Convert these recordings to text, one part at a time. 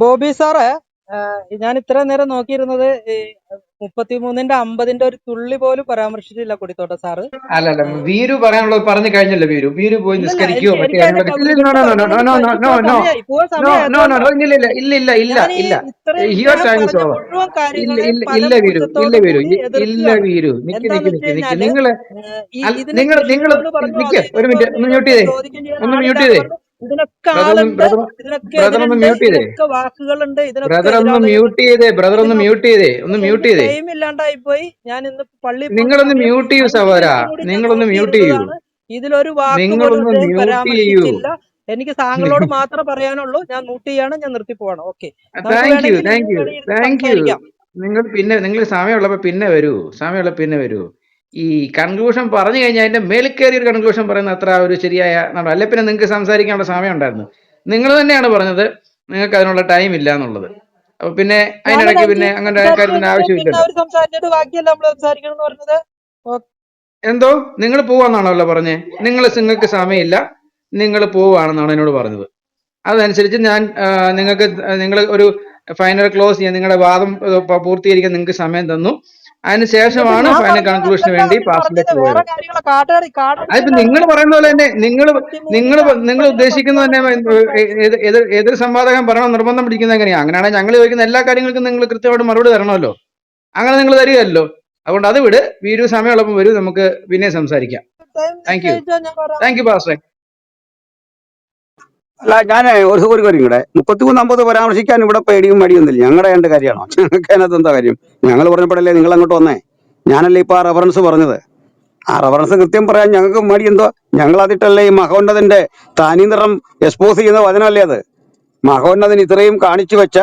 Bobby sir, ഞാൻ ഇത്ര നേരം നോക്കിയിരുന്നത് ഈ 33-50 ഒരു തുള്ളി പോലും പരാമർശിച്ചില്ല കൊടിത്തോട്ട സാറ്. അല്ലല്ല, ഏ, വീരു പറയാനുള്ളത് പറഞ്ഞു കഴിഞ്ഞല്ലോ. വീരു വീരു പോയി ഇല്ലല്ല, നിസ്കരിക്കുകയോ എനിക്ക് മറ്റു എനിക്ക് അതിനെ കാര്യങ്ങളൊക്കെ. ബന്ധപ്പെട്ട് പറഞ്ഞുകൊണ്ട് എനിക്ക് പോവാൻ സമയമായി അതുകൊണ്ടാ. ഇല്ല ഇല്ല ഇല്ല ഇല്ല ഇല്ല ഞാൻ ഈ ഇല്ല. ഇത്രയും യുവർ ഇദ്ദേഹം ടൈം ഇസ് പറഞ്ഞ ഓവർ. മുഴുവൻ ഇല്ല കാര്യങ്ങളെയും ഇല്ല പല ഇല്ല വീരു, ഇല്ല ഊർജത്തോടു വീരു, കൂടി ഇല്ല എതിർക്കുകയാണ്. വീരു. നിക്ക് എന്താന്ന് നിക്ക് വെച്ച് നിക്ക് നിക്ക് കഴിഞ്ഞാല് നിങ്ങള് ഇതിന് നിങ്ങൾ കൃഷി നിങ്ങൾ ഭവന് പറഞ്ഞു, അത് നിക്ക് ഒരു ഇതെന്ന് മിനിറ്റ്, പറഞ്ഞു, ഒന്ന് മ്യൂട്ട് ഇതൊക്കെ ചെയ്തേ, ചോദിക്കും ചെയ്യാൻ ഒന്ന് മ്യൂട്ട് ആളില്ലാന്ന് ചെയ്തേ. പറഞ്ഞു. ഇതിനൊക്കെ ബ്രദർ ഒന്ന് ആളുണ്ട്, ബ്രദർ ഇതിനൊക്കെ ബ്രദർ ഒന്ന് എതിരുണ്ട്, മ്യൂട്ട് ചെയ്തേ. ഇതിനൊക്കെ വാക്കുകളുണ്ട്, ഇതിനൊക്കെ ബ്രദർ ഒന്ന് മ്യൂട്ട് എതിരാളികളുണ്ട്. ചെയ്തേ. ബ്രദർ ഇത് ഒന്ന് നോക്ക്. മ്യൂട്ട് ചെയ്തേ. ഒന്ന് പക്ഷെ മ്യൂട്ട് എനിക്ക് ചെയ്തേ. ടൈം ഇല്ലാണ്ടായി പോയി. ഞാൻ ഇന്ന് പള്ളിയിൽ പോകേണ്ട നിങ്ങളൊന്ന് സമയം മ്യൂട്ട് ചെയ്യൂ 5 സഹോദര. മിനിറ്റ് കൂടി ഞാൻ നിങ്ങളൊന്ന് മ്യൂട്ട് ചെയ്യൂ. നോക്കിയിരുന്നതാണ്. ഇതിലൊരു വാക്ക് പോലും നിങ്ങളൊന്ന് അദ്ദേഹം മ്യൂട്ട് ചെയ്യൂ. പരാമർശിച്ചില്ല. എനിക്ക് താങ്കളോട് മാത്രമേ പറയാനുള്ളൂ. ഞാൻ മ്യൂട്ട് ചെയ്യാണ്, ഞാൻ നിർത്തി പോവാണ്. ഓക്കെ, നമുക്ക് താങ്ക് യു, വേണമെങ്കിൽ താങ്ക് ഇനിയും യു, വേണമെങ്കിൽ ഇരുന്ന് താങ്ക് യു. സംസാരിക്കാം. നിങ്ങൾ സമയമുള്ളപ്പോ പിന്നെ വരൂ. സമയമുള്ള പിന്നെ വരൂ. ഈ കൺക്ലൂഷൻ പറഞ്ഞു കഴിഞ്ഞാൽ അതിന്റെ മേൽ കയറി ഒരു കൺക്ലൂഷൻ പറയുന്ന അത്ര ഒരു ശരിയായ അല്ലെ പിന്നെ നിങ്ങൾക്ക് സംസാരിക്കാനുള്ള സമയം ഉണ്ടായിരുന്നു. നിങ്ങൾ തന്നെയാണ് പറഞ്ഞത് നിങ്ങൾക്ക് അതിനുള്ള ടൈം ഇല്ല എന്നുള്ളത്. അപ്പൊ പിന്നെ ഞാനത് അതിനിടയ്ക്ക് 5 പിന്നെ മിനിറ്റ് അങ്ങനെ സംസാരിച്ചു കാര്യത്തിന് കഴിഞ്ഞിട്ട് പിന്നെ ആവശ്യമില്ലല്ലോ. അവർ സംസാരിച്ചിട്ട് ബാക്കിയല്ല നമ്മൾ സംസാരിക്കണം എന്ന് പറഞ്ഞത്. എന്തോ നിങ്ങൾ പോവാന്നാണല്ലോ പറഞ്ഞേ. നിങ്ങൾക്ക് സമയമില്ല, നിങ്ങൾ പോവാണെന്നാണ് എന്നോട് പറഞ്ഞത്. അതനുസരിച്ച് ഞാൻ നിങ്ങൾ ഒരു ഫൈനൽ ക്ലോസ് ചെയ്യാൻ, നിങ്ങളുടെ വാദം പൂർത്തീകരിക്കാൻ നിങ്ങൾക്ക് സമയം തന്നു. എന്നിട്ട് അതിനുശേഷമാണ് ഞാൻ ഫൈനൽ പറഞ്ഞത് കൺക്ലൂഷന് എന്തല്ല വേണ്ടി അതിൽ പറഞ്ഞത്? പാസ്റ്റിലേക്ക് വേറെ പോയത്. കാര്യങ്ങളെ അതിപ്പോ കാടടിച്ചല്ല നിങ്ങൾ പറയുന്ന പോലെ തന്നെ നിങ്ങൾ നിങ്ങൾ നിങ്ങൾ 33-50 ഉദ്ദേശിക്കുന്നത് തന്നെ സംസാരിച്ചത് സംസാരിച്ചത്. എതിർ സംവാദകം പറയണം നിർബന്ധം പിടിക്കുന്നത് എങ്ങനെയാ? അങ്ങനെയാണെങ്കിൽ ഞങ്ങൾ ചോദിക്കുന്ന എല്ലാ കാര്യങ്ങൾക്കും നിങ്ങൾ കൃത്യമായിട്ട് മറുപടി തരണമല്ലോ. അങ്ങനെ നിങ്ങൾ തരികയല്ലോ. അതുകൊണ്ട് അത് വിട്. വീരു സമയമുള്ളപ്പോൾ വരൂ, നമുക്ക് പിന്നെ സംസാരിക്കാം. ടൈം താങ്ക് യു, നിശ്ചയിച്ചാൽ ഞാൻ പറയാം. താങ്ക് യു പാസ്റ്ററെ. അല്ല, ഞാൻ ഒരു കാര്യം കൂടെ, 33-50 പരാമർശിക്കാൻ ഇവിടെ പേടിയും മടിയൊന്നുമില്ല. ഞങ്ങളുടെ രണ്ട് കാര്യമാണോ? ഞങ്ങൾക്ക് അതിനകത്ത് എന്താ കാര്യം? ഞങ്ങൾ പറഞ്ഞപ്പോഴല്ലേ നിങ്ങൾ അങ്ങോട്ട് വന്നേ? ഞാനല്ലേ ഇപ്പൊ ആ റെഫറൻസ് പറഞ്ഞത്. ആ റെഫറൻസ് കൃത്യം പറയാൻ ഞങ്ങൾക്ക് മടി എന്തോ? ഞങ്ങൾ അതിട്ടല്ലേ ഈ മഹോന്നതന്റെ താനീനിറം എക്സ്പോസ് ചെയ്യുന്ന വചനമല്ലേ അത്? മഹോന്നതൻ ഇത്രയും കാണിച്ചു വെച്ച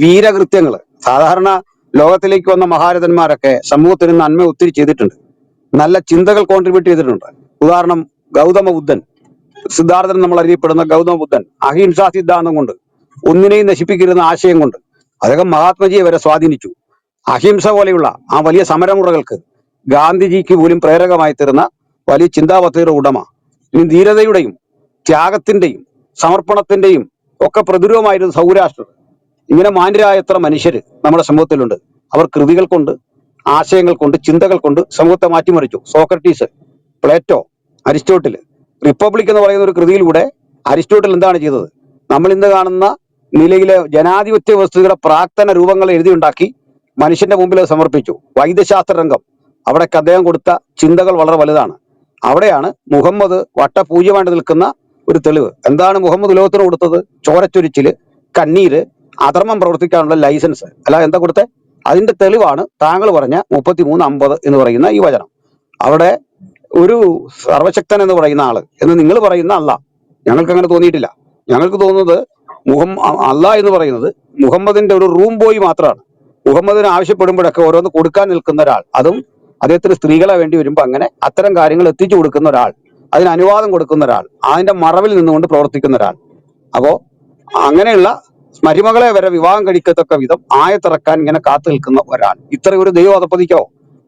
വീരകൃത്യങ്ങൾ. സാധാരണ ലോകത്തിലേക്ക് വന്ന മഹാരഥന്മാരൊക്കെ സമൂഹത്തിന് നന്മ ഒത്തിരി ചെയ്തിട്ടുണ്ട്, നല്ല ചിന്തകൾ കോൺട്രിബ്യൂട്ട് ചെയ്തിട്ടുണ്ട്. ഉദാഹരണം, ഗൗതമ ബുദ്ധൻ, സിദ്ധാർത്ഥൻ നമ്മൾ അറിയപ്പെടുന്ന ഗൗതമ ബുദ്ധൻ, അഹിംസാ സിദ്ധാന്തം കൊണ്ട്, ഒന്നിനെയും നശിപ്പിക്കരുന്ന ആശയം കൊണ്ട് അദ്ദേഹം മഹാത്മജിയെ വരെ സ്വാധീനിച്ചു. അഹിംസ പോലെയുള്ള ആ വലിയ സമരമുറകൾക്ക് ഗാന്ധിജിക്ക് പോലും പ്രേരകമായി തീർന്ന വലിയ ചിന്താപദ്ധതിയുടെ ഉടമ. ഇനി ധീരതയുടെയും ത്യാഗത്തിന്റെയും സമർപ്പണത്തിന്റെയും ഒക്കെ പ്രതിരൂപമായിരുന്നു സൗരാഷ്ട്രർ. ഇങ്ങനെ മാന്യരായ എത്ര മനുഷ്യര് നമ്മുടെ സമൂഹത്തിലുണ്ട്. അവർ കൃതികൾ കൊണ്ട്, ആശയങ്ങൾ കൊണ്ട്, ചിന്തകൾ കൊണ്ട് സമൂഹത്തെ മാറ്റിമറിച്ചു. Socrates, Plato, Aristotle. റിപ്പബ്ലിക് എന്ന് പറയുന്ന ഒരു കൃതിയിലൂടെ അരിസ്റ്റോട്ടിൽ എന്താണ് ചെയ്തത്? നമ്മൾ ഇന്ന് കാണുന്ന നിലയിലെ ജനാധിപത്യ വ്യവസ്ഥയുടെ പ്രാക്തന രൂപങ്ങൾ എഴുതിയുണ്ടാക്കി മനുഷ്യന്റെ മുമ്പിൽ അത് സമർപ്പിച്ചു. വൈദ്യശാസ്ത്ര രംഗം, അവിടേക്ക് അദ്ദേഹം കൊടുത്ത ചിന്തകൾ വളരെ വലുതാണ്. അവിടെയാണ് മുഹമ്മദ് വട്ടപൂജ്യമായിട്ട് നിൽക്കുന്ന ഒരു തെളിവ്. എന്താണ് മുഹമ്മദ് ലോകത്തിന് കൊടുത്തത്? ചോരച്ചൊരിച്ചില്, കണ്ണീര്, അധർമ്മം പ്രവർത്തിക്കാനുള്ള ലൈസൻസ്. അല്ല, എന്താ കൊടുത്തേ? അതിന്റെ തെളിവാണ് താങ്കൾ പറഞ്ഞ 33-50 എന്ന് പറയുന്ന ഈ വചനം. അവിടെ ഒരു സർവശക്തൻ എന്ന് പറയുന്ന ആള് എന്ന് നിങ്ങൾ പറയുന്ന അല്ല. ഞങ്ങൾക്ക് അങ്ങനെ തോന്നിയിട്ടില്ല. ഞങ്ങൾക്ക് തോന്നുന്നത് അല്ല എന്ന് പറയുന്നത് മുഹമ്മദിന്റെ ഒരു റൂം ബോയ് മാത്രമാണ്. മുഹമ്മദിന് ആവശ്യപ്പെടുമ്പോഴൊക്കെ ഓരോന്ന് കൊടുക്കാൻ നിൽക്കുന്ന ഒരാൾ, അതും അദ്ദേഹത്തിന് സ്ത്രീകളെ വേണ്ടി വരുമ്പോൾ അങ്ങനെ അത്തരം കാര്യങ്ങൾ എത്തിച്ചു കൊടുക്കുന്ന ഒരാൾ, അതിന് അനുവാദം കൊടുക്കുന്ന ഒരാൾ, അതിന്റെ മറവിൽ നിന്നുകൊണ്ട് പ്രവർത്തിക്കുന്ന ഒരാൾ. അപ്പോ അങ്ങനെയുള്ള മരുമകളെ വരെ വിവാഹം കഴിക്കത്തക്ക വിധം ആയത്തിറക്കാൻ ഇങ്ങനെ കാത്തു നിൽക്കുന്ന ഒരാൾ, ഇത്ര ഒരു ദൈവം അതപ്പതിക്കോ?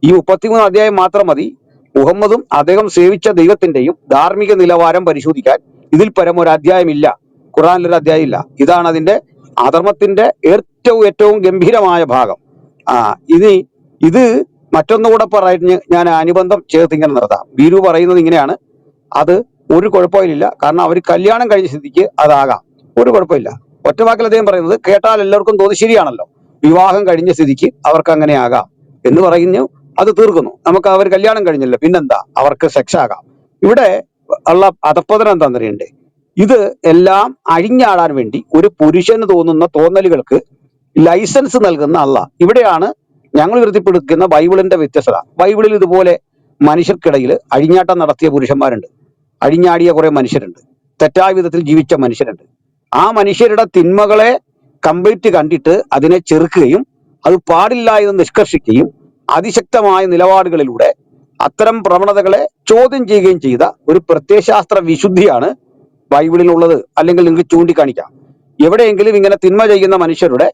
ഈ 33 അധ്യായം മാത്രം മതി മുഹമ്മദും അദ്ദേഹം സേവിച്ച ദൈവത്തിന്റെയും ധാർമ്മിക നിലവാരം പരിശോധിക്കാൻ. ഇതിൽ പരം ഒരു അധ്യായം ഇല്ല, ഖുറാനിലൊരു അധ്യായം ഇല്ല. ഇതാണ് അതിന്റെ അധർമ്മത്തിന്റെ ഏറ്റവും ഗംഭീരമായ ഭാഗം. ഇനി ഇത് മറ്റൊന്നുകൂടെ പറഞ്ഞ് ഞാൻ അനുബന്ധം ചേർത്ത് ഇങ്ങനെ നിർത്താം. ബീരു പറയുന്നത് ഇങ്ങനെയാണ്, അത് ഒരു കുഴപ്പമില്ല, കാരണം അവർ കല്യാണം കഴിഞ്ഞ സ്ഥിതിക്ക് അതാകാം, ഒരു കുഴപ്പമില്ല. ഒറ്റവാക്കിൽ അദ്ദേഹം പറയുന്നത് കേട്ടാൽ എല്ലാവർക്കും തോന്നി ശരിയാണല്ലോ, വിവാഹം കഴിഞ്ഞ സ്ഥിതിക്ക് അവർക്ക് അങ്ങനെ ആകാം എന്ന് പറയുന്നു. അത് തീർക്കുന്നു. നമുക്ക് അവർ കല്യാണം കഴിഞ്ഞല്ലോ, പിന്നെന്താ, അവർക്ക് സെക്സ് ആകാം. ഇവിടെ ഉള്ള അധപ്പതനം എന്താണെന്ന് അറിയണ്ടേ? ഇത് എല്ലാം അഴിഞ്ഞാടാൻ വേണ്ടി ഒരു പുരുഷന് തോന്നുന്ന തോന്നലുകൾക്ക് ലൈസൻസ് നൽകുന്ന അല്ല. ഇവിടെയാണ് ഞങ്ങൾ ഉയർത്തിപ്പിടിക്കുന്ന ബൈബിളിന്റെ വ്യത്യസ്തത. ബൈബിളിൽ ഇതുപോലെ മനുഷ്യർക്കിടയിൽ അഴിഞ്ഞാട്ടം നടത്തിയ പുരുഷന്മാരുണ്ട്, അഴിഞ്ഞാടിയ കുറെ മനുഷ്യരുണ്ട്, തെറ്റായ വിധത്തിൽ ജീവിച്ച മനുഷ്യരുണ്ട്. ആ മനുഷ്യരുടെ തിന്മകളെ കംപ്ലീറ്റ് കണ്ടിട്ട് അതിനെ ചെറുക്കുകയും അത് പാടില്ല എന്ന് നിഷ്കർഷിക്കുകയും അതിശക്തമായ നിലപാടുകളിലൂടെ അത്തരം പ്രവണതകളെ ചോദ്യം ചെയ്യുകയും ചെയ്ത ഒരു പ്രത്യയശാസ്ത്ര വിശുദ്ധിയാണ് ബൈബിളിലുള്ളത്. അല്ലെങ്കിൽ നിങ്ങൾക്ക് ചൂണ്ടിക്കാണിക്കാം. എവിടെയെങ്കിലും ഇങ്ങനെ തിന്മ ചെയ്യുന്ന മനുഷ്യരുടെ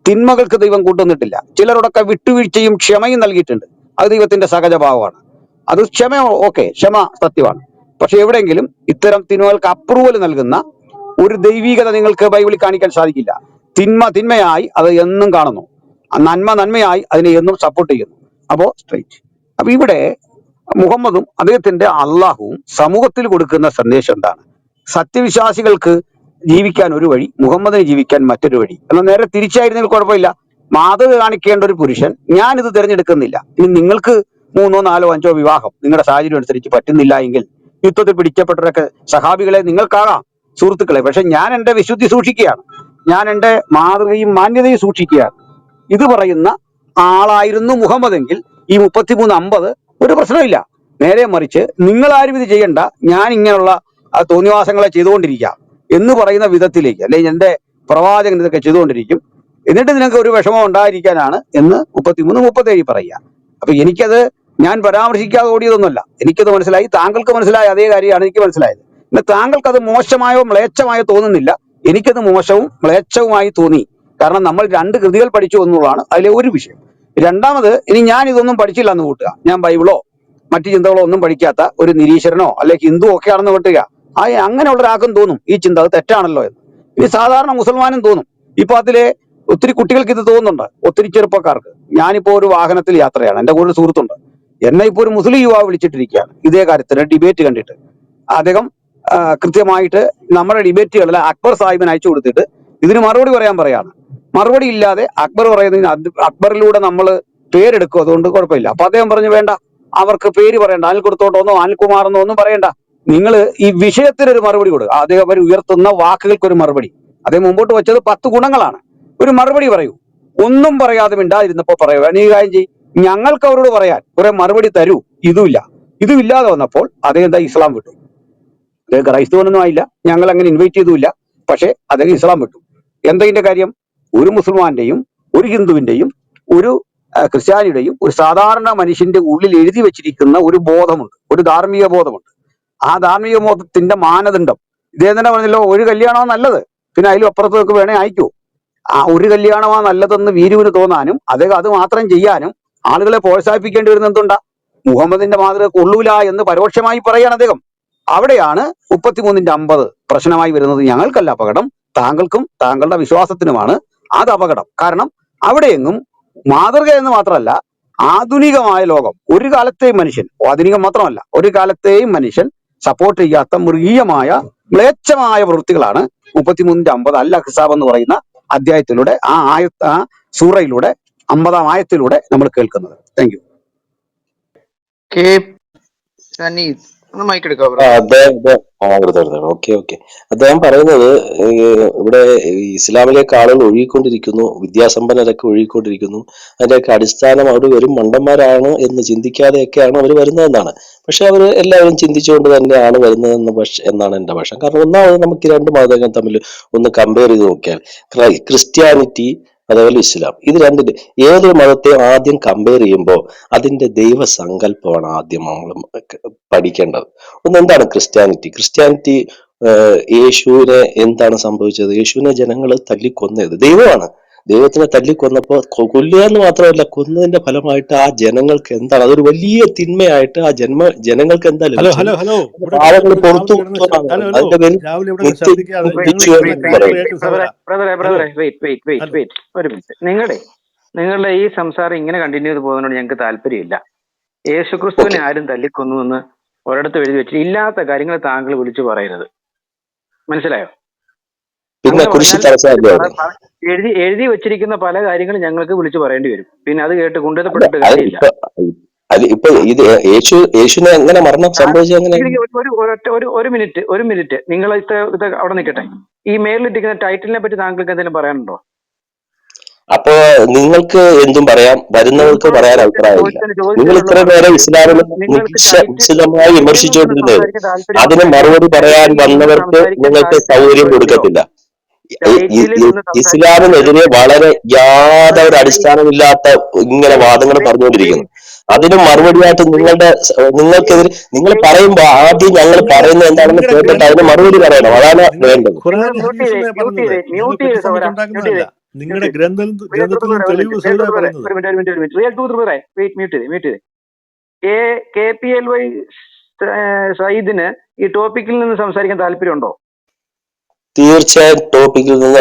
തിന്മകൾക്ക് ദൈവം കൂട്ടുന്നിട്ടില്ല. ചിലരോടൊക്കെ വിട്ടുവീഴ്ചയും ക്ഷമയും നൽകിയിട്ടുണ്ട്. അത് ദൈവത്തിന്റെ സഹജഭാവമാണ്. അത് ക്ഷമ, ഓക്കെ, ക്ഷമ സത്യമാണ്. പക്ഷെ എവിടെയെങ്കിലും ഇത്തരം തിന്മകൾക്ക് അപ്രൂവൽ നൽകുന്ന ഒരു ദൈവീകത നിങ്ങൾക്ക് ബൈബിളിൽ കാണിക്കാൻ സാധിക്കില്ല. തിന്മ തിന്മയായി അത് എന്നും കാണുന്നു, നന്മ നന്മയായി അതിനെ എന്നും സപ്പോർട്ട് ചെയ്യുന്നു. അപ്പോ സ്ട്രൈറ്റ്. അപ്പൊ ഇവിടെ മുഹമ്മദും അദ്ദേഹത്തിന്റെ അള്ളാഹുവും സമൂഹത്തിൽ കൊടുക്കുന്ന സന്ദേശം എന്താണ്? സത്യവിശ്വാസികൾക്ക് ജീവിക്കാൻ ഒരു വഴി, മുഹമ്മദിന് ജീവിക്കാൻ മറ്റൊരു വഴി. എന്നാൽ നേരെ തിരിച്ചായിരുന്നെങ്കിൽ കുഴപ്പമില്ല. മാതൃക കാണിക്കേണ്ട ഒരു പുരുഷൻ ഞാനിത് തിരഞ്ഞെടുക്കുന്നില്ല, ഇനി നിങ്ങൾക്ക് 3, 4, 5 വിവാഹം നിങ്ങളുടെ സാഹചര്യം അനുസരിച്ച് പറ്റുന്നില്ല എങ്കിൽ യുദ്ധത്തിൽ പിടിക്കപ്പെട്ടവരൊക്കെ സഹാബികളെ നിങ്ങൾക്കാകാം സുഹൃത്തുക്കളെ, പക്ഷെ ഞാൻ എന്റെ വിശുദ്ധി സൂക്ഷിക്കുകയാണ്, ഞാൻ എന്റെ മാതൃകയും മാന്യതയും സൂക്ഷിക്കുകയാണ്. ഇത് പറയുന്ന ആളായിരുന്നു മുഹമ്മദെങ്കിൽ ഈ 33-50 ഒരു പ്രശ്നമില്ല. നേരെ മറിച്ച് നിങ്ങളാരും ഇത് ചെയ്യണ്ട, ഞാൻ ഇങ്ങനെയുള്ള തോന്നിവാസങ്ങളെ ചെയ്തുകൊണ്ടിരിക്കാം എന്ന് പറയുന്ന വിധത്തിലേക്ക്, അല്ലെങ്കിൽ എന്റെ പ്രവാചകൻ ഇതൊക്കെ ചെയ്തുകൊണ്ടിരിക്കും, എന്നിട്ട് നിനക്ക് ഒരു വിഷമം ഉണ്ടായിരിക്കാനാണ് എന്ന് 33-37 പറയുക. അപ്പൊ എനിക്കത് ഞാൻ പരാമർശിക്കാതെ ഓടിയതൊന്നുമല്ല, എനിക്കത് മനസ്സിലായി. താങ്കൾക്ക് മനസ്സിലായ അതേ കാര്യമാണ് എനിക്ക് മനസ്സിലായത്. പിന്നെ താങ്കൾക്ക് അത് മോശമായോ മ്ലേച്ഛമായോ തോന്നുന്നില്ല, എനിക്കത് മോശവും മ്ലേച്ഛവുമായി തോന്നി. കാരണം നമ്മൾ 2 കൃതികൾ പഠിച്ചു എന്നുള്ളതാണ് അതിലെ ഒരു വിഷയം. രണ്ടാമത്, ഇനി ഞാൻ ഇതൊന്നും പഠിച്ചില്ല എന്ന് കൂട്ടുക, ഞാൻ ബൈബിളോ മറ്റു ചിന്തകളോ ഒന്നും പഠിക്കാത്ത ഒരു നിരീശ്വരനോ അല്ലെങ്കിൽ ഹിന്ദു ഒക്കെ ആണെന്ന് കൂട്ടുക, അങ്ങനെയുള്ള ഒരാൾക്കും തോന്നും ഈ ചിന്ത അത് തെറ്റാണല്ലോ എന്ന്. ഇനി സാധാരണ മുസൽമാനും തോന്നും. ഇപ്പൊ അതിലെ ഒത്തിരി കുട്ടികൾക്ക് ഇത് തോന്നുന്നുണ്ട്, ഒത്തിരി ചെറുപ്പക്കാർക്ക്. ഞാനിപ്പോ ഒരു വാഹനത്തിൽ യാത്രയാണ്, എന്റെ കൂടെ ഒരു സുഹൃത്തുണ്ട്, എന്നെ ഇപ്പൊ ഒരു മുസ്ലിം യുവാവ് വിളിച്ചിട്ടിരിക്കുകയാണ് ഇതേ കാര്യത്തിന് ഡിബേറ്റ് കണ്ടിട്ട്. അദ്ദേഹം കൃത്യമായിട്ട് നമ്മുടെ ഡിബേറ്റുകളിൽ അക്ബർ സാഹിബിന് അയച്ചു കൊടുത്തിട്ട് ഇതിന് മറുപടി പറയാൻ പറയാണ്. മറുപടി ഇല്ലാതെ അക്ബർ പറയുന്നതിന് അക്ബറിലൂടെ നമ്മൾ പേരെടുക്കും, അതുകൊണ്ട് കുഴപ്പമില്ല. അപ്പൊ അദ്ദേഹം പറഞ്ഞു വേണ്ട, അവർക്ക് പേര് പറയണ്ട, അനിൽ കൊടുത്തോട്ടോന്നോ അനിൽകുമാർ എന്നോ ഒന്നും പറയണ്ട, നിങ്ങൾ ഈ വിഷയത്തിനൊരു മറുപടി കൊടുക്കുക. അദ്ദേഹം അവർ ഉയർത്തുന്ന വാക്കുകൾക്കൊരു മറുപടി. അദ്ദേഹം മുമ്പോട്ട് വെച്ചത് 10 ഗുണങ്ങളാണ്. ഒരു മറുപടി പറയൂ. ഒന്നും പറയാതെ മിണ്ടാതിരുന്നപ്പോ പറയുക, നീ കാര്യം ചെയ്യും, ഞങ്ങൾക്ക് അവരോട് പറയാൻ കുറെ മറുപടി തരൂ. ഇതും ഇല്ലാതെ വന്നപ്പോൾ അദ്ദേഹം എന്താ ഇസ്ലാം വിട്ടു. അദ്ദേഹം ക്രൈസ്തവനൊന്നും ആയില്ല, ഞങ്ങൾ അങ്ങനെ ഇൻവൈറ്റ് ചെയ്തുമില്ല, പക്ഷെ അദ്ദേഹം ഇസ്ലാം വിട്ടു. എന്തിന്റെ കാര്യം? ഒരു മുസൽമാന്റെയും ഒരു ഹിന്ദുവിന്റെയും ഒരു ക്രിസ്ത്യാനിയുടെയും ഒരു സാധാരണ മനുഷ്യന്റെ ഉള്ളിൽ എഴുതി വെച്ചിരിക്കുന്ന ഒരു ബോധമുണ്ട്, ഒരു ധാർമ്മിക ബോധമുണ്ട്. ആ ധാർമ്മിക ബോധത്തിന്റെ മാനദണ്ഡം ഇദ്ദേഹം തന്നെ പറഞ്ഞല്ലോ, ഒരു കല്യാണമാണ് നല്ലത്, പിന്നെ അതിലും അപ്പുറത്തേക്ക് വേണേ അയക്കൂ. ആ ഒരു കല്യാണമാണ് നല്ലതെന്ന് വീരുവിന് തോന്നാനും അദ്ദേഹം അത് മാത്രം ചെയ്യാനും ആളുകളെ പ്രോത്സാഹിപ്പിക്കേണ്ടി വരുന്ന എന്തുണ്ടാ? മുഹമ്മദിന്റെ മാതൃക കൊള്ളൂല എന്ന് പരോക്ഷമായി പറയാണ് അദ്ദേഹം. അവിടെയാണ് 33-50 പ്രശ്നമായി വരുന്നത്. ഞങ്ങൾക്കല്ല അപകടം, താങ്കൾക്കും താങ്കളുടെ വിശ്വാസത്തിനുമാണ് അത് അപകടം. കാരണം അവിടെയെങ്ങും മാതൃക എന്ന് മാത്രമല്ല, ആധുനികമായ ലോകം ഒരു കാലത്തെയും മനുഷ്യൻ, ആധുനികം മാത്രമല്ല ഒരു കാലത്തെയും മനുഷ്യൻ സപ്പോർട്ട് ചെയ്യാത്ത മൃഗീയമായ മ്ലേച്ഛമായ പ്രവൃത്തികളാണ് 33-50 അൽ അഹ്സാബ് എന്ന് പറയുന്ന അധ്യായത്തിലൂടെ, ആ സൂറയിലൂടെ 50-ാം ആയത്തിലൂടെ നമ്മൾ കേൾക്കുന്നത്. Thank you. കെ സനീത് ഒന്ന് മൈക്ക് എടുക്കാം ആ, ബ്രദർ. ഓക്കെ. അദ്ദേഹം പറയുന്നത് ഇവിടെ ഈ ഇസ്ലാമിലേക്ക് ആളുകൾ ഒഴുകിക്കൊണ്ടിരിക്കുന്നു, വിദ്യാസമ്പന്നരൊക്കെ ഒഴുകിക്കൊണ്ടിരിക്കുന്നു. അതിന്റെയൊക്കെ അടിസ്ഥാനം അവർ വെറും മണ്ടന്മാരാണ് എന്ന് ചിന്തിക്കാതെയൊക്കെയാണ് അവർ വരുന്നതെന്നാണ്. പക്ഷെ അവർ എല്ലാവരും ചിന്തിച്ചുകൊണ്ട് തന്നെയാണ് വരുന്നതെന്ന് എന്നാണ് എന്റെ പക്ഷം. കാരണം ഒന്നാമത് നമുക്ക് 2 മതങ്ങൾ തമ്മിൽ ഒന്ന് കമ്പയർ ചെയ്ത് നോക്കിയാൽ, ക്രിസ്ത്യാനിറ്റി അതേപോലെ ഇസ്ലാം, ഇത് രണ്ടിന്റെ ഏതൊരു മതത്തെയും ആദ്യം കമ്പയർ ചെയ്യുമ്പോൾ അതിന്റെ ദൈവസങ്കല്പമാണ് ആദ്യം നമ്മൾ പഠിക്കേണ്ടത്. എന്താണ് ക്രിസ്ത്യാനിറ്റി? യേശുവിനെ എന്താണ് സംഭവിച്ചത്? യേശുവിനെ ജനങ്ങൾ തല്ലിക്കൊന്നത് ദൈവമാണ്. ദൈവത്തിനെ തല്ലിക്കൊന്നപ്പോ കൊല്ലുക എന്ന് മാത്രമല്ല, കൊന്നതിന്റെ ഫലമായിട്ട് ആ ജനങ്ങൾക്ക് എന്താണ്, അതൊരു വലിയ തിന്മയായിട്ട് ആ ജനങ്ങൾക്ക് എന്താ ഹലോ ലഭിച്ചത്? ഹലോ ഹലോ ഇവിടെ പാവങ്ങൾ ഇവിടെ പുറത്തു രാഹുൽ കിടന്ന് കൊണ്ടുവന്നതാണ്. ഹലോ ഹലോ അതിന്റെ പേരിൽ രാഹുൽ ഇവിടെ നിത്യ ശബ്ദിക്കാതെ ഞങ്ങൾ നിത്യജീവൻ ഞങ്ങൾ എന്ന് ഞങ്ങൾ പറയും. കേട്ടു സഹോദര. ഹലോ ഒരു മിനിറ്റ്. നിങ്ങളുടെ ഈ സംസാരം ഇങ്ങനെ കണ്ടിന്യൂ ചെയ്ത് പോകുന്നതിനോട് ഞങ്ങൾക്ക് താല്പര്യമില്ല. യേശുക്രിസ്തുവിനെ ഓക്കെ, ആരും തല്ലിക്കൊന്നു എന്ന് ഒരിടത്ത് എഴുതി വെച്ചിട്ട് ഇല്ലാത്ത കാര്യങ്ങൾ താങ്കൾ വിളിച്ചു പറയരുത്. മനസ്സിലായോ? പിന്നെ അങ്ങനെ കുരിശ് പറഞ്ഞാൽ തറച്ചായിരുന്നു. എഴുതി വെച്ചിരിക്കുന്ന പല കാര്യങ്ങളും ഞങ്ങൾക്ക് വിളിച്ചു പറയേണ്ടി വരും. പിന്നെ അത് കേട്ട് അല്ല, കുണ്ടതപ്പെട്ടിട്ട് അത് കാര്യമില്ല. ഇപ്പൊ ഇത് യേശുവിനെ എങ്ങനെ മരണം സംഭവിച്ചത്? എങ്ങനെ? ഒരു മിനിറ്റ് നിങ്ങൾ ഇത് അവിടെ നിൽക്കട്ടെ. ഈ മേളിലിട്ടിരിക്കുന്ന ടൈറ്റിലിനെ പറ്റി താങ്കൾക്ക് എന്തെങ്കിലും പറയാനുണ്ടോ? അപ്പോ നിങ്ങൾക്ക് എന്തും പറയാം, വരുന്നവർക്ക് പറയാൻ അഭിപ്രായമില്ല. നിങ്ങൾ ചോദിച്ചതിനുള്ള ഇത്ര നേരം മറുപടി ഇസ്ലാമിനെ നിങ്ങൾക്ക് നിശ്ചലമായി ടൈറ്റിലിനോട് വിമർശിച്ചുകൊണ്ടിരുന്നത്, സംസാരിക്കാൻ അതിന് താല്പര്യമുണ്ടെങ്കിൽ മറുപടി പറയാൻ ടൈറ്റിലിൽ നിന്ന് വന്നവർക്ക് സംസാരിക്കാൻ നിങ്ങൾക്ക് സൗകര്യം താല്പര്യമുണ്ടോ? കൊടുക്കത്തില്ല. ടൈറ്റിലിൽ നിന്ന് സംസാരിക്കാൻ ഇസ്ലാമിനെതിരെ വളരെ യാതൊരു അടിസ്ഥാനമില്ലാത്ത ഇങ്ങനെ വാദങ്ങൾ പറഞ്ഞുകൊണ്ടിരിക്കുന്നു. അതിന് മറുപടിയായിട്ട് നിങ്ങൾക്കെതിരെ നിങ്ങൾ പറയുമ്പോൾ ആദ്യം ഞങ്ങൾ പറയുന്നത് എന്താണെന്ന് നിങ്ങളുടെ കേട്ടിട്ട് അതിന് ഗ്രന്ഥത്തിൽ മറുപടി നിന്ന് പറയണം. അതാണ് നിങ്ങൾ വേണ്ടത്. ഖുറാൻ ഹദീസിനെ പറഞ്ഞത് ഞങ്ങൾ കെട്ടിച്ചമച്ചുണ്ടാക്കുന്നതല്ല. നിങ്ങളുടെ ഗ്രന്ഥത്തിൽ നിന്ന് തെളിവ് സഹിതമാണ് പറയുന്നത്. KPLY സയ്യിദിന് ഈ ടോപ്പിക്കിൽ നിന്ന് സംസാരിക്കാൻ താല്പര്യമുണ്ടോ? തീർച്ചയായും ടോപ്പിക്കിൽ നിന്ന്